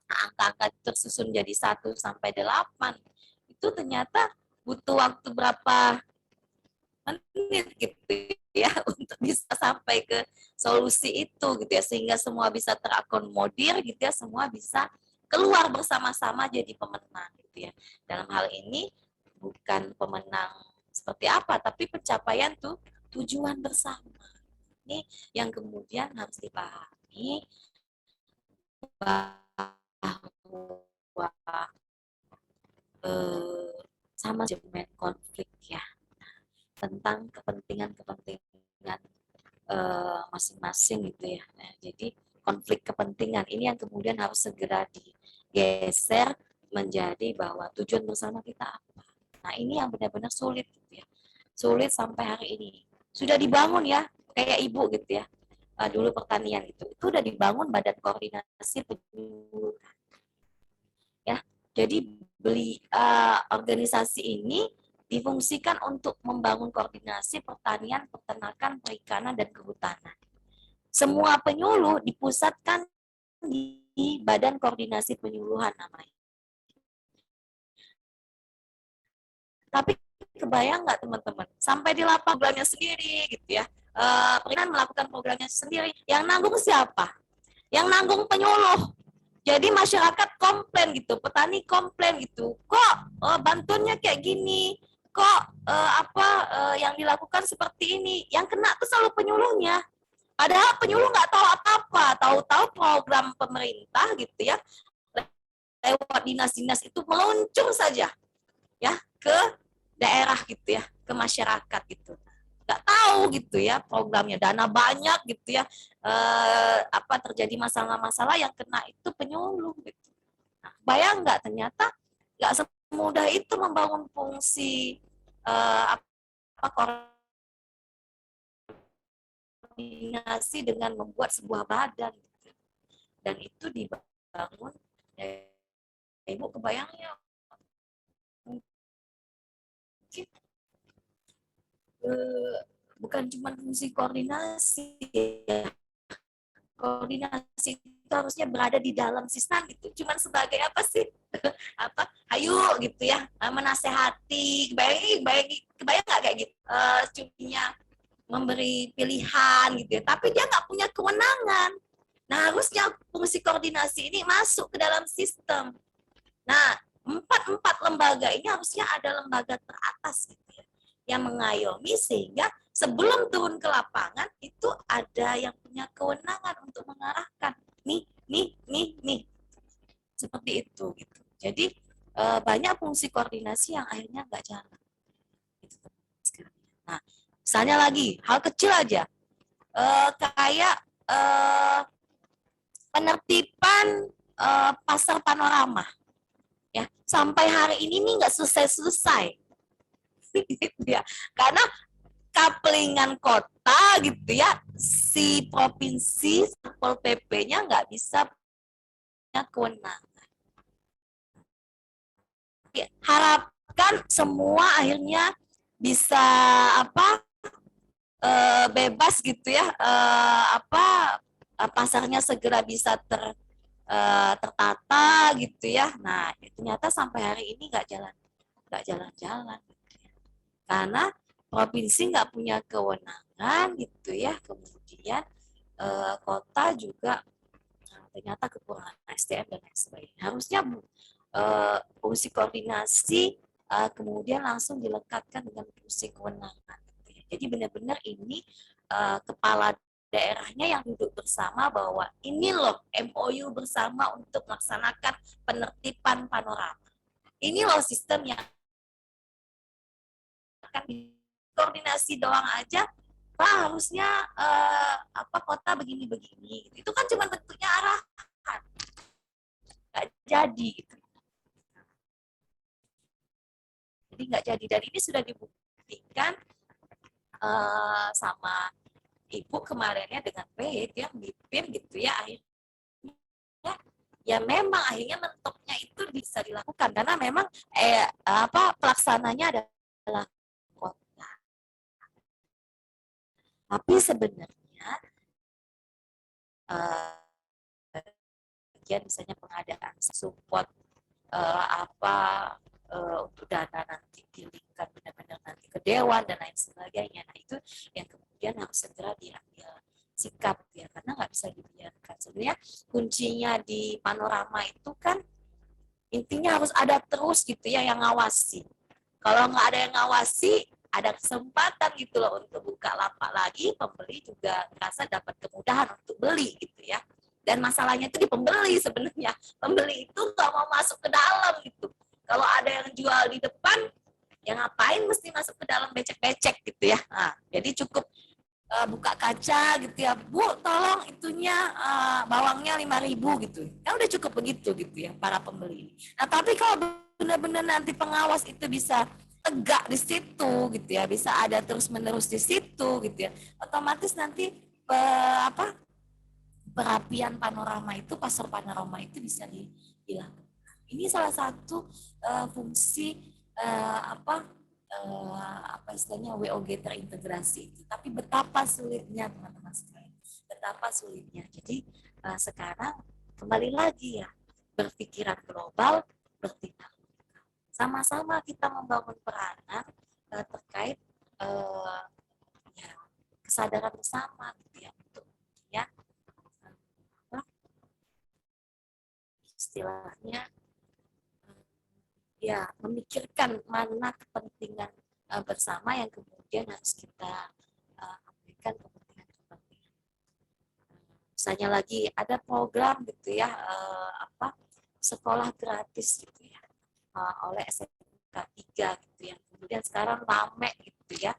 angka-angka tersusun jadi 1 sampai 8. Itu ternyata butuh waktu berapa menit gitu ya untuk bisa sampai ke solusi itu gitu ya, sehingga semua bisa terakomodir gitu ya, semua bisa keluar bersama-sama jadi pemenang gitu ya. Dalam hal ini bukan pemenang seperti apa, tapi pencapaian tuh tujuan bersama. Ini yang kemudian harus dipahami bahwa sama manajemen konflik ya, tentang kepentingan masing-masing gitu ya. Nah, jadi konflik kepentingan ini yang kemudian harus segera digeser menjadi bahwa tujuan bersama kita apa. Nah, ini yang benar-benar sulit gitu ya. Sulit sampai hari ini. Sudah dibangun ya, kayak ibu gitu ya. Dulu pertanian itu udah dibangun badan koordinasi penyuluhan. Ya, jadi organisasi ini difungsikan untuk membangun koordinasi pertanian, peternakan, perikanan, dan kehutanan. Semua penyuluh dipusatkan di Badan Koordinasi Penyuluhan namanya. Tapi kebayang nggak teman-teman, sampai di lapangan programnya sendiri gitu ya, perikanan melakukan programnya sendiri, yang nanggung siapa? Yang nanggung penyuluh. Jadi masyarakat komplain gitu, petani komplain gitu, kok bantuannya kayak gini, kok yang dilakukan seperti ini, yang kena tuh selalu penyuluhnya. Padahal penyuluh nggak tahu apa-apa, tahu-tahu program pemerintah gitu ya, lewat dinas-dinas itu meluncur saja ya ke daerah gitu ya, ke masyarakat gitu. Nggak tahu gitu ya programnya, dana banyak gitu ya, terjadi masalah-masalah yang kena itu penyuluh gitu. Nah, bayang nggak ternyata nggak semudah itu membangun fungsi koordinasi dengan membuat sebuah badan gitu. Dan itu dibangun ibu kebayangnya mungkin bukan cuma fungsi koordinasi ya. Koordinasi itu harusnya berada di dalam sistem gitu, cuman sebagai apa sih ayo gitu ya, menasehati, kebayang nggak kayak gitu, cuminya memberi pilihan gitu ya, tapi dia nggak punya kewenangan. Nah, harusnya fungsi koordinasi ini masuk ke dalam sistem. Nah, empat lembaga ini harusnya ada lembaga teratas gitu ya, yang mengayomi sehingga sebelum turun ke lapangan itu ada yang punya kewenangan untuk mengarahkan nih seperti itu gitu. Jadi banyak fungsi koordinasi yang akhirnya nggak jalan. Nah, misalnya lagi hal kecil aja, kayak penertiban pasar panorama, ya sampai hari ini nih nggak selesai. Gitu ya. Karena kaplingan kota gitu ya, si provinsi Satpol PP-nya nggak bisa punya kewenangan. Ya, harapkan semua akhirnya bisa bebas gitu ya, pasarnya segera bisa tertata gitu ya. Nah, ternyata sampai hari ini nggak jalan-jalan gitu ya. Karena provinsi nggak punya kewenangan gitu ya. Kemudian kota juga ternyata kekurangan SDM dan lain sebagainya. Harusnya fungsi koordinasi kemudian langsung dilekatkan dengan fungsi kewenangan. Gitu ya. Jadi benar-benar ini kepala daerahnya yang duduk bersama bahwa ini loh MOU bersama untuk melaksanakan penertiban panorama. Ini loh sistem yang akan koordinasi doang aja, Pak harusnya kota begini-begini. Itu kan cuma bentuknya arahan, nggak jadi gitu. Jadi nggak jadi, dan ini sudah dibuktikan sama Ibu kemarinnya dengan PIT yang BIPIM gitu ya, akhirnya ya memang akhirnya mentoknya itu bisa dilakukan karena memang pelaksananya adalah kota. Tapi sebenarnya bagian misalnya pengadaan support untuk dana nanti dilingkan benar-benar nanti ke dewan dan lain sebagainya. Nah itu yang kemudian harus segera diambil sikap ya, karena nggak bisa dibiarkan. Sebenarnya kuncinya di panorama itu kan intinya harus ada terus gitu ya yang ngawasi. Kalau nggak ada yang ngawasi, ada kesempatan gitu loh untuk buka lapak lagi, pembeli juga merasa dapat kemudahan untuk beli gitu ya. Dan masalahnya itu di pembeli sebenarnya. Pembeli itu nggak mau masuk ke dalam gitu. Kalau ada yang jual di depan, ya ngapain mesti masuk ke dalam becek-becek gitu ya. Nah, jadi cukup buka kaca gitu ya, Bu tolong itunya bawangnya 5.000 gitu. Kan udah cukup begitu gitu ya para pembeli. Nah tapi kalau benar-benar nanti pengawas itu bisa tegak di situ gitu ya, bisa ada terus-menerus di situ gitu ya, otomatis nanti perapian panorama itu, pasar panorama itu bisa dilakukan. Ini salah satu fungsi istilahnya WOG terintegrasi itu. Tapi betapa sulitnya teman-teman sekalian, betapa sulitnya. Jadi sekarang kembali lagi ya, berpikiran global, bertindak lokal. Sama-sama kita membangun peranan terkait kesadaran bersama gitu ya, untuk ya istilahnya ya memikirkan mana kepentingan bersama yang kemudian harus kita berikan kepentingan. Misalnya lagi ada program gitu ya, sekolah gratis gitu ya, oleh SMK 3 gitu ya. Kemudian sekarang rame gitu ya,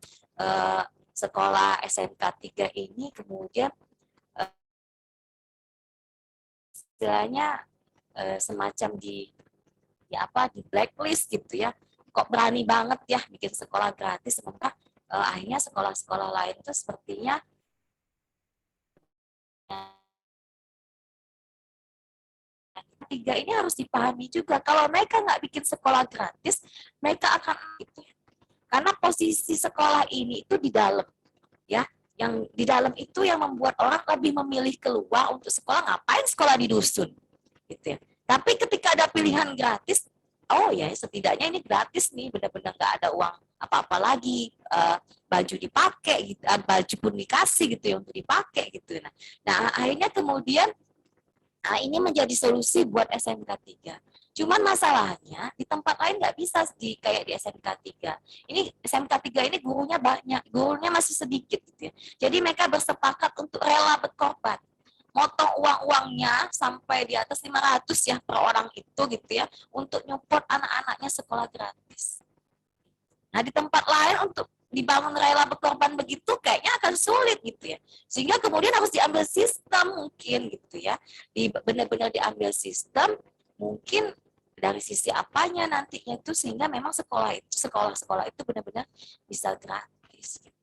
sekolah SMK 3 ini kemudian istilahnya semacam di blacklist gitu ya, kok berani banget ya bikin sekolah gratis, sementara akhirnya sekolah-sekolah lain itu sepertinya tiga ini harus dipahami juga, kalau mereka nggak bikin sekolah gratis, mereka akan gitu ya. Karena posisi sekolah ini itu di dalam ya, yang di dalam itu yang membuat orang lebih memilih keluar untuk sekolah, ngapain sekolah di dusun gitu ya. Tapi ketika ada pilihan gratis, oh ya setidaknya ini gratis nih, benar-benar nggak ada uang apa-apa lagi, baju dipakai gitu, baju pun dikasih gitu ya untuk dipakai gitu. Nah akhirnya kemudian ini menjadi solusi buat SMK 3. Cuman masalahnya di tempat lain nggak bisa kayak di SMK 3. Ini SMK 3 ini gurunya banyak, gurunya masih sedikit gitu ya. Jadi mereka bersepakat untuk rela berkorban, motong uang-uangnya sampai di atas 500 ya per orang itu gitu ya, untuk nyupport anak-anaknya sekolah gratis. Nah di tempat lain untuk dibangun rela berkorban begitu kayaknya akan sulit gitu ya, sehingga kemudian harus diambil sistem mungkin gitu ya, benar-benar diambil sistem mungkin dari sisi apanya nantinya itu, sehingga memang sekolah-sekolah itu benar-benar bisa gratis gitu.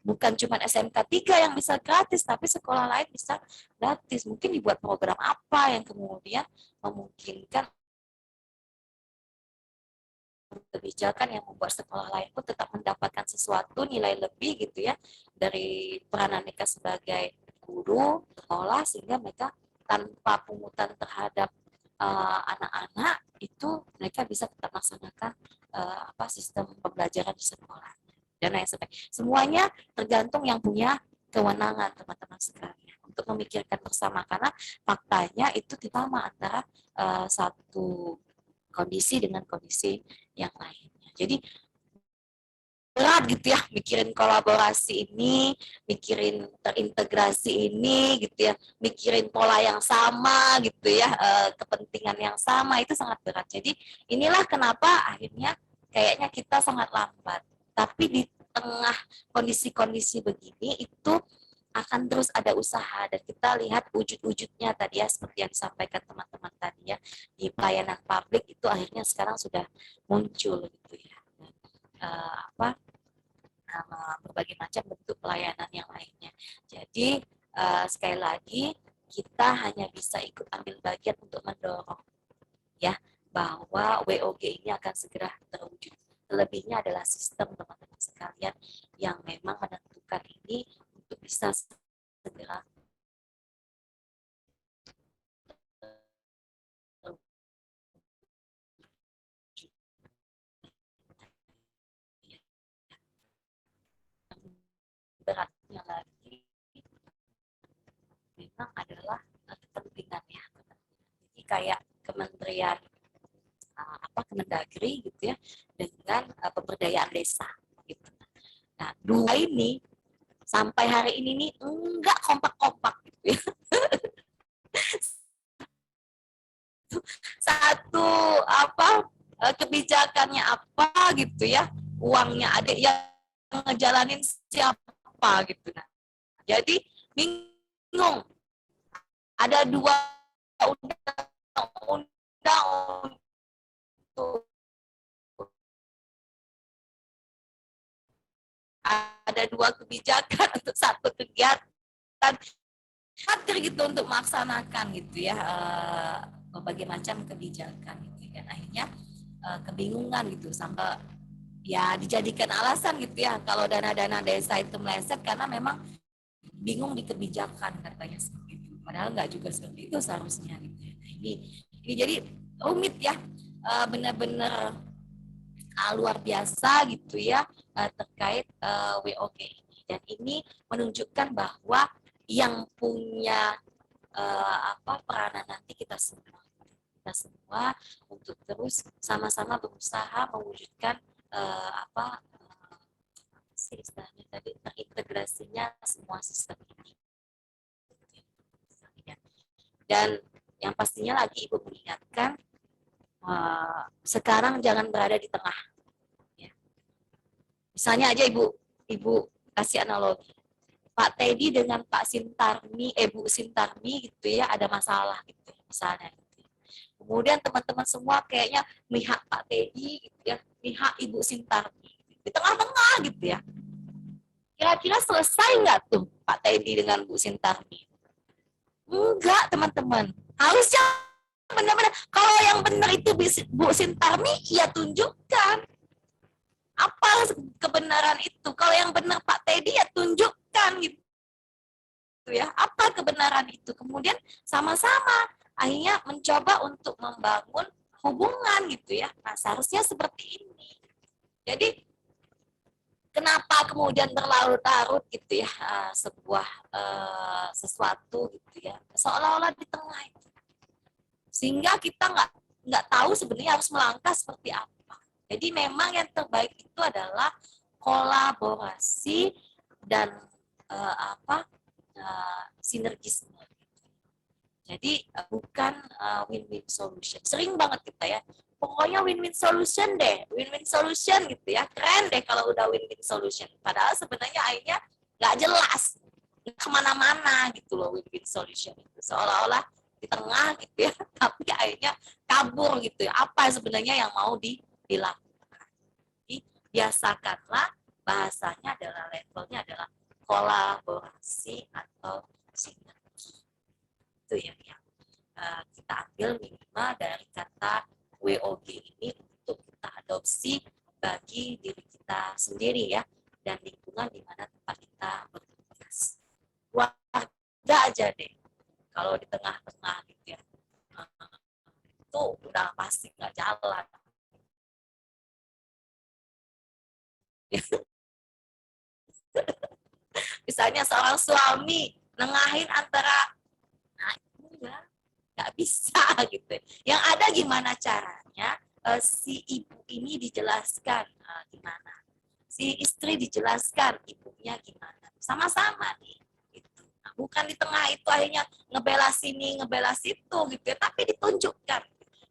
Bukan cuma SMK 3 yang bisa gratis, tapi sekolah lain bisa gratis. Mungkin dibuat program apa yang kemudian memungkinkan kebijakan yang membuat sekolah lain pun tetap mendapatkan sesuatu nilai lebih gitu ya dari peranan mereka sebagai guru sekolah, sehingga mereka tanpa pungutan terhadap anak-anak, itu mereka bisa tetap melaksanakan sistem pembelajaran di sekolah dan lain sebagainya. Semuanya tergantung yang punya kewenangan, teman-teman sekalian, untuk memikirkan bersama, karena faktanya itu tidak sama antara satu kondisi dengan kondisi yang lainnya. Jadi berat gitu ya, mikirin kolaborasi ini, mikirin terintegrasi ini gitu ya, mikirin pola yang sama gitu ya, kepentingan yang sama, itu sangat berat. Jadi inilah kenapa akhirnya kayaknya kita sangat lambat. Tapi di tengah kondisi-kondisi begini itu akan terus ada usaha, dan kita lihat wujud-wujudnya tadi ya, seperti yang disampaikan teman-teman tadi ya, di pelayanan publik itu akhirnya sekarang sudah muncul gitu ya. Berbagai macam bentuk pelayanan yang lainnya. Jadi sekali lagi kita hanya bisa ikut ambil bagian untuk mendorong ya bahwa WOG ini akan segera terwujud. Selebihnya adalah sistem, teman-teman sekalian, yang memang menentukan ini untuk bisa segera beratnya lagi memang adalah kepentingan ya. Jadi kayak Kementerian Kemendagri gitu ya, dengan pemberdayaan desa gitu. Nah, dua ini sampai hari ini nih enggak kompak-kompak gitu ya. Satu kebijakannya apa gitu ya, uangnya ada, yang ngejalanin siapa gitu. Nah, jadi bingung. Ada dua undang-undang untuk ada dua kebijakan untuk satu kegiatan, hadir gitu untuk melaksanakan gitu ya berbagai macam kebijakan gitu kan. Akhirnya kebingungan gitu, sampai ya dijadikan alasan gitu ya kalau dana-dana desa itu meleset karena memang bingung di kebijakan katanya seperti itu. Padahal nggak juga seperti itu seharusnya gitu ya. Nah, ini jadi rumit ya, benar-benar luar biasa gitu ya terkait WOG ini. Dan ini menunjukkan bahwa yang punya peranan nanti kita semua untuk terus sama-sama berusaha mewujudkan istilahnya tadi, terintegrasinya semua sistem ini. Dan yang pastinya lagi Ibu mengingatkan, sekarang jangan berada di tengah. Ya. Misalnya aja Ibu kasih analogi, Pak Teddy dengan Pak Sintarmi, Bu Sintarmi gitu ya, ada masalah gitu misalnya. Gitu. Kemudian teman-teman semua kayaknya mihak Pak Teddy gitu ya, mihak Ibu Sintarmi di tengah-tengah gitu ya. Kira-kira selesai nggak tuh Pak Teddy dengan Bu Sintarmi? Enggak, teman-teman. Harusnya benar-benar, kalau yang benar itu Bu Sintarmi, ya tunjukkan apa kebenaran itu. Kalau yang benar Pak Teddy, ya tunjukkan gitu ya, apa kebenaran itu. Kemudian sama-sama akhirnya mencoba untuk membangun hubungan gitu ya. Nah, seharusnya seperti ini. Jadi kenapa kemudian berlarut-larut gitu ya sebuah sesuatu gitu ya, seolah-olah di tengah itu, sehingga kita nggak tahu sebenarnya harus melangkah seperti apa. Jadi memang yang terbaik itu adalah kolaborasi dan sinergisme. Jadi bukan win-win solution. Sering banget kita ya, pokoknya win-win solution deh, win-win solution gitu ya, keren deh kalau udah win-win solution. Padahal sebenarnya akhirnya nggak jelas, kemana-mana gitu loh win-win solution itu. Seolah-olah di tengah gitu ya, tapi akhirnya kabur gitu ya, apa sebenarnya yang mau dilakukan. Jadi biasakanlah bahasanya adalah, levelnya adalah kolaborasi atau sinergi. Itu yang kita ambil minimal dari kata WOG ini untuk kita adopsi bagi diri kita sendiri ya, dan lingkungan di mana tempat kita bertugas. Warga aja deh, kalau di tengah-tengah gitu ya, itu udah pasti nggak jalan. Misalnya seorang suami nengahin antara, nah itu ya nggak bisa gitu. Yang ada gimana caranya si ibu ini dijelaskan gimana, si istri dijelaskan ibunya gimana, sama-sama nih. Gitu. Nah, bukan di tengah itu akhirnya ngebela sini, ngebela situ gitu ya, tapi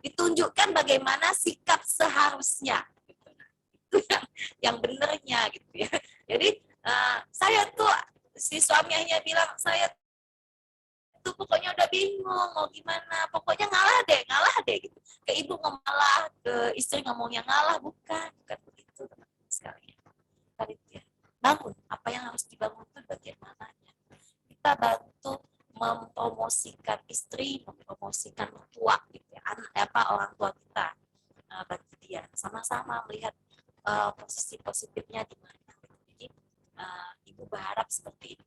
ditunjukkan bagaimana sikap seharusnya. Gitu. Nah, itu yang benernya gitu ya. Jadi saya tuh, si suaminya bilang, saya tuh pokoknya udah bingung mau gimana, pokoknya ngalah deh gitu. Ke ibu ngalah, ke istri ngomongnya ngalah, bukan begitu teman-teman sekalian. Kan itu ya. Bangun, apa yang harus dibangun itu bagian mananya. Kita bantu mempromosikan istri, mempromosikan tua gitu ya, orang tua kita, bantu dia sama-sama melihat posisi positifnya di mana. Jadi ibu berharap seperti itu.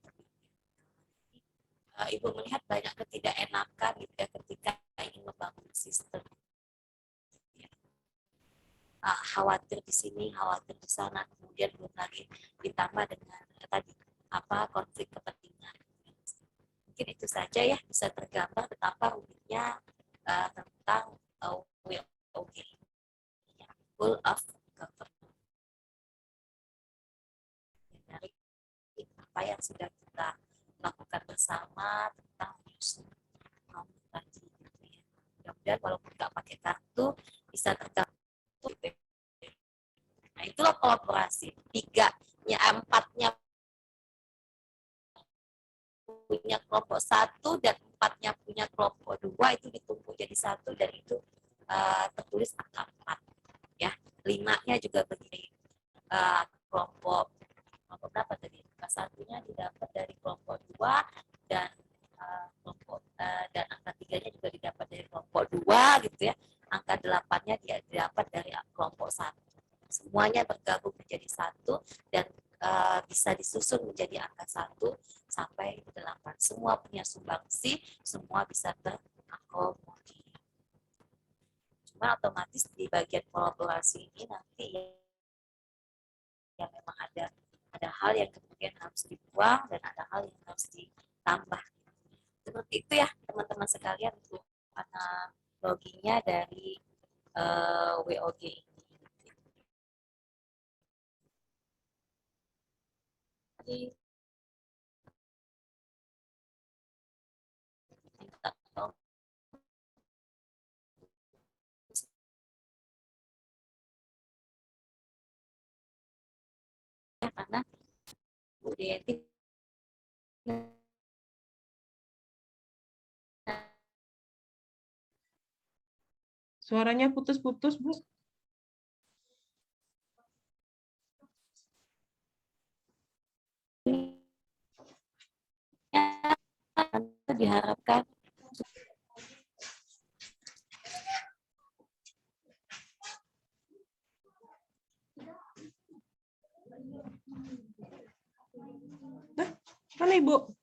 Ibu melihat banyak ketidakenakan gitu ya ketika ingin membangun sistem. Khawatir di sini, khawatir di sana, kemudian belum lagi ditambah dengan tadi konflik kepentingan. Mungkin itu saja ya, bisa tergambar betapa rumitnya tentang WOG, Goal of Government. Dari apa yang sudah kita lakukan bersama tentang menyusun tadi gitu ya. Mudah-mudahan walaupun nggak pakai kartu bisa tergabung gitu. Nah itulah kolaborasi. 4-nya punya kelompok 1 dan 4-nya punya kelompok 2 itu ditumpuk jadi 1 dan itu tertulis angka 4 ya. 5-nya juga begini, kelompok berapa tadi? Angka 1-nya didapat dari kelompok 2 dan dan angka 3-nya juga didapat dari kelompok 2 gitu ya. Angka 8-nya dia didapat dari kelompok 1. Semuanya bergabung menjadi 1 dan bisa disusun menjadi angka 1 sampai 8. Semua punya sumbangsi, semua bisa terakomodir. Cuma otomatis di bagian kolaborasi ini nanti ya memang ada hal yang kemudian harus dibuang dan ada hal yang harus ditambah. Seperti itu ya teman-teman sekalian untuk analoginya dari WOG ini. Karena Bu Deti
Suaranya putus-putus, Bu.
diharapkan
Mana Ibu?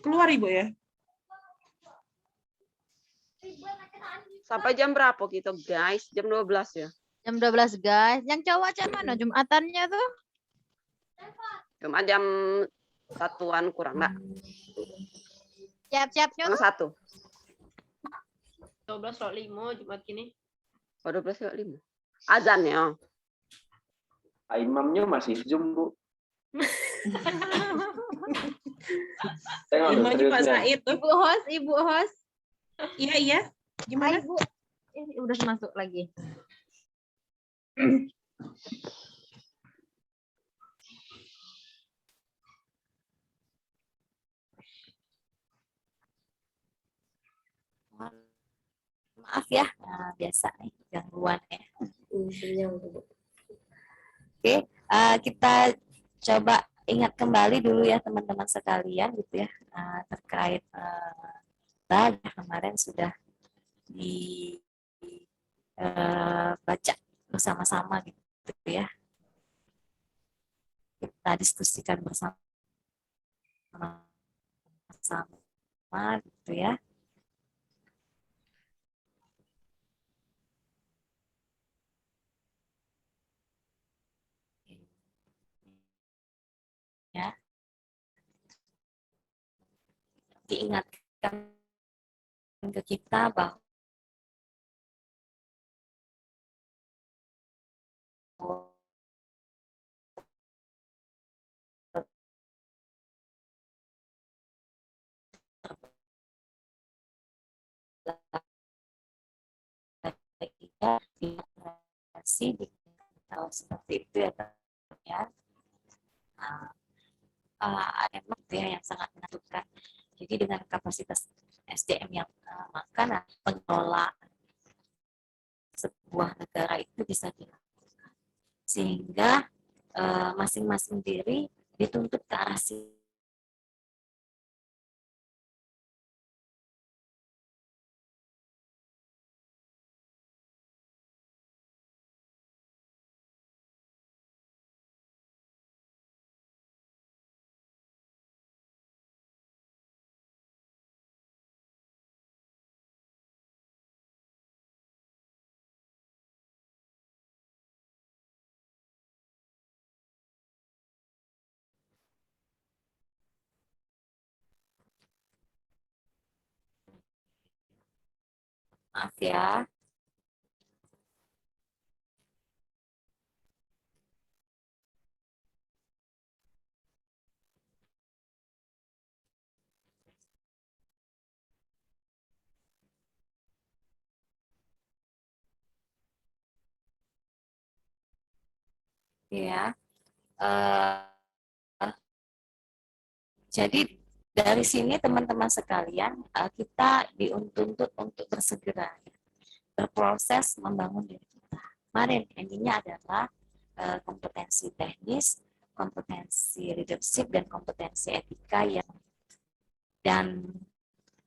Keluar Ibu ya?
Sampai jam berapa gitu guys? Jam 12 ya?
Jam 12 guys. Yang cowok jam mana Jumatannya tuh?
Jumat jam 1-an kurang enggak?
Siap-siapnya tuh?
1.
12.05 Jumat ini.
Oh, 12.05. Azan ya.
Imamnya masih Zoom, Bu.
Imamnya Pak Said tuh.
Ibu host.
Iya, iya. Gimana?
Ibu. Udah masuk lagi.
Maaf ya, biasa nih gangguan ya. Oke, kita coba ingat kembali dulu ya teman-teman sekalian gitu ya, terkait kemarin sudah dibaca bersama-sama gitu ya. kita diskusikan bersama gitu ya. Ya, diingatkan ke kita bahwa di seperti itu ya, ya. Emang itu ya yang sangat menentukan. Jadi dengan kapasitas SDM yang maka pengelola sebuah negara itu bisa dilakukan sehingga masing-masing diri dituntut ke arah maaf ya. Ya, jadi dari sini teman-teman sekalian kita dituntut untuk bersegera berproses membangun diri kita. Kemarin intinya adalah kompetensi teknis, kompetensi leadership dan kompetensi etika yang dan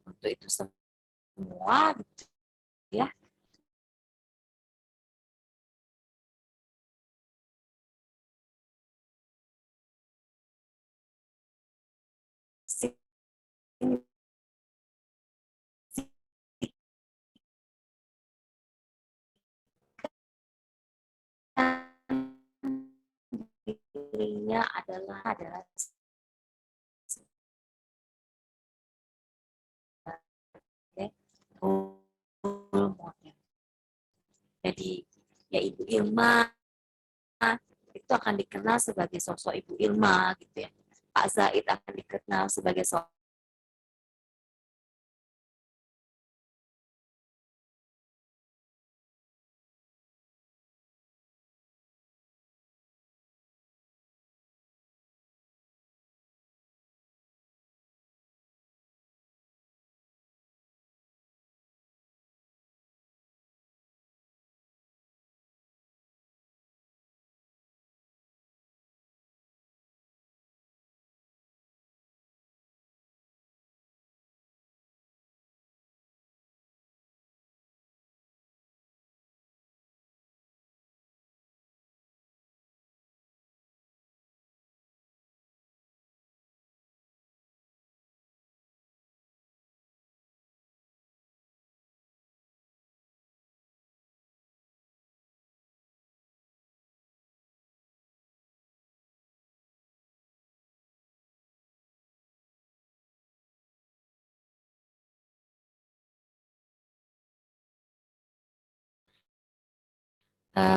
untuk itu semua gitu, ya dirinya adalah role model. Jadi ya Ibu Ilma itu akan dikenal sebagai sosok Ibu Ilma gitu ya. Pak Zaid akan dikenal sebagai sosok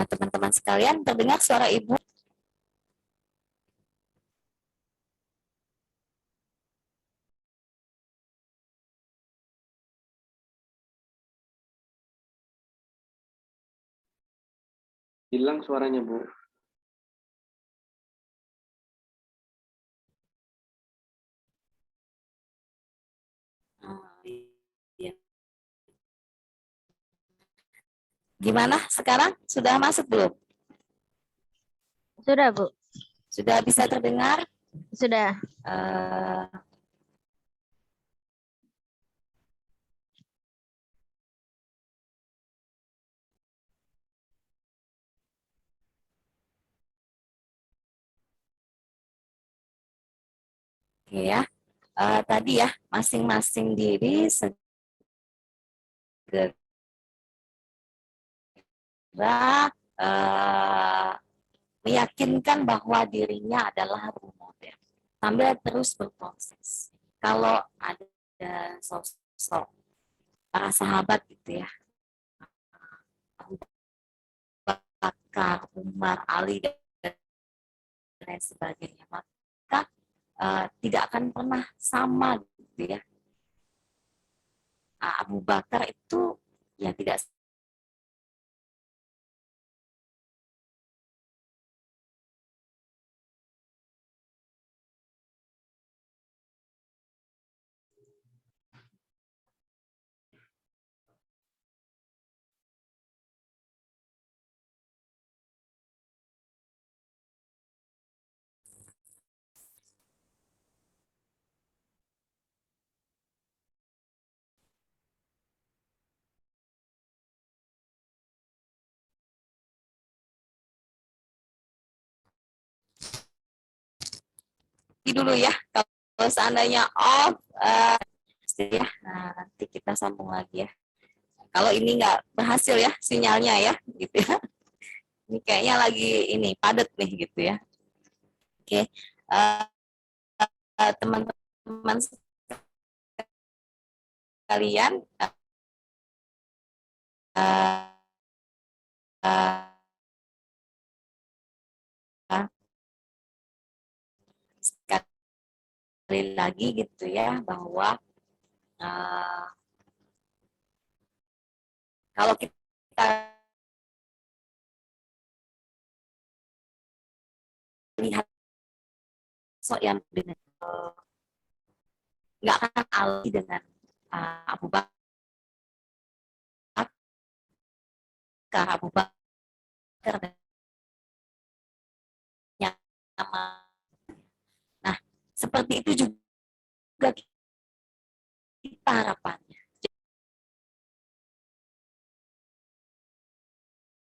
teman-teman sekalian, terdengar suara Ibu?
Hilang suaranya, Bu.
Iya. Gimana sekarang? Sudah masuk belum?
Sudah, Bu.
Sudah bisa terdengar?
Sudah.
Oke ya. Tadi ya, masing-masing diri segera meyakinkan bahwa dirinya adalah role model sambil terus berproses. Kalau ada sosok para sahabat gitu ya, Abu Bakar, Umar, Ali dan lain sebagainya, maka tidak akan pernah sama gitu ya. Abu Bakar itu ya tidak dulu ya. Kalau seandainya off, ya, nanti kita sambung lagi ya. Kalau ini nggak berhasil ya sinyalnya ya, gitu ya. Ini kayaknya lagi ini padat nih gitu ya. Oke, teman-teman sekalian, sekali lagi gitu ya, bahwa kalau kita lihat yang nggak akan alih dengan Abu Bakar, nah seperti itu juga kita harapannya.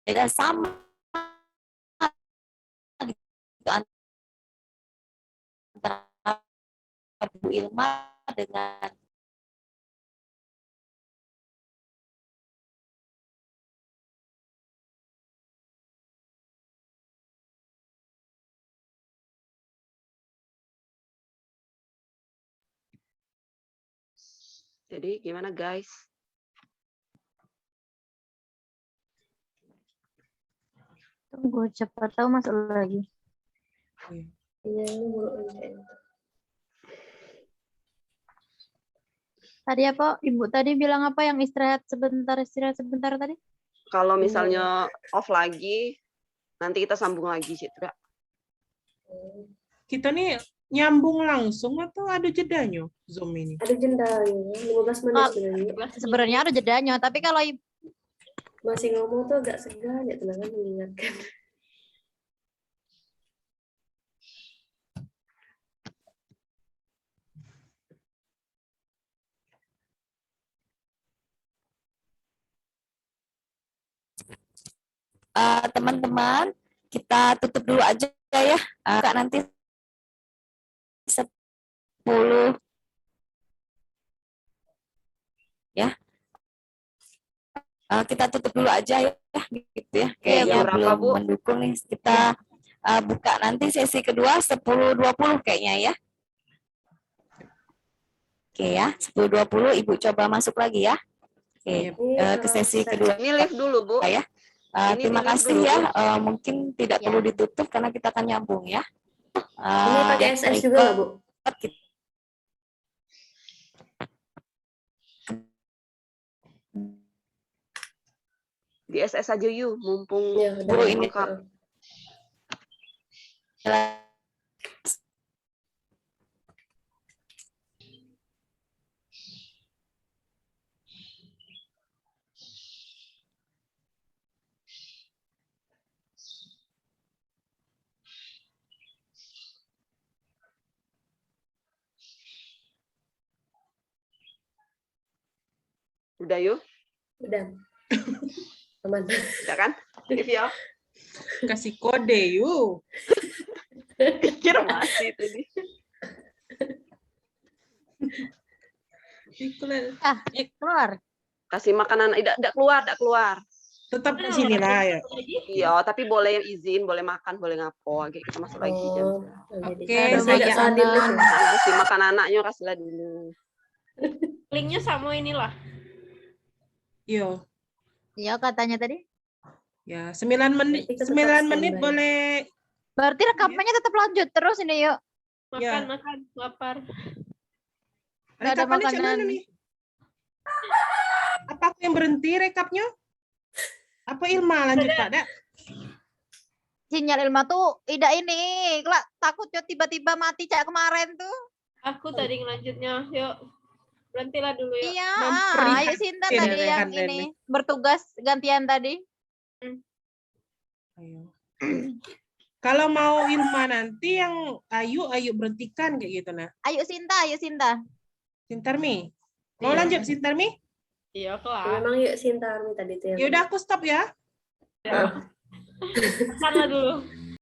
Tidak sama gitu antara Bu Ilma dengan
Jadi gimana guys?
Tunggu, cepat tahu masuk lagi.
Iya, ini belum ada.
Tadi apa? Ibu tadi bilang apa yang istirahat sebentar tadi?
Kalau misalnya off lagi, nanti kita sambung lagi sih, Kak.
Kita nih nyambung langsung atau ada jedanya Zoom ini?
Ada jedanya, 15 menit sebenarnya.
Sebenarnya ada jedanya, tapi kalau
Masih ngomong tuh agak segan ya teman-teman mengingatkan.
teman-teman, kita tutup dulu aja ya. Kak, nanti 10 ya. Kita tutup dulu aja ya, gitu ya. Kayaknya belum mendukung nih. Kita buka nanti sesi kedua 10.20 kayaknya ya. Oke ya, 10.20 Ibu coba masuk lagi ya. Oke, ke sesi kedua.
Ini live dulu, Bu.
Ya. Terima kasih ya. Mungkin tidak perlu ditutup karena kita akan nyambung ya.
Ini pakai SS juga nggak, Bu?
Di SS aja yuk, mumpung
ya,
Bu ini. Udah yuk?
Udah. Aman.
Udah kan? Ya.
Kasih kode yuk.
Kira masih tadi.
Keluar.
Kasih makanan, tidak keluar.
Tetap di sini lah ya.
Iya, tapi boleh izin, boleh makan, boleh ngapo. Oke, kita masuk lagi jam.
Oke,
Saya
saya
Kasih makan anaknya, kasihlah dulu.
Linknya sama inilah.
Yo.
Iya katanya tadi.
Ya, 9 menit,
Berarti tetap
9 menit
standby.
boleh.
Berarti rekamannya tetap lanjut terus ini yuk.
Makan,
Ya.
makan, lapar.
Nggak ada
Rekapannya cak mana
makanan.
nih? Apa aku yang berhenti rekapnya? Apa Ilma lanjut Pak? Dak?
Sinyal Ilma tuh tidak ini. Kelak takut yo tiba-tiba mati cak kemarin tuh.
Aku tadi ngelanjutnya. Yuk. Berhentilah dulu ya.
Iya,
Memprihatinkan
ayo Sinta
ya,
tadi yang
Rehan
ini bertugas gantian tadi.
Ayo. Kalau mau Ilma nanti yang ayu berhentikan kayak gitu nah.
Ayo Sinta.
Sintarmi. Mau
Iya.
lanjut Sintarmi?
Iya, kelar.
Memang yuk Sintarmi tadi tuh yang
Ya udah aku stop ya.
Ya. Makanlah dulu.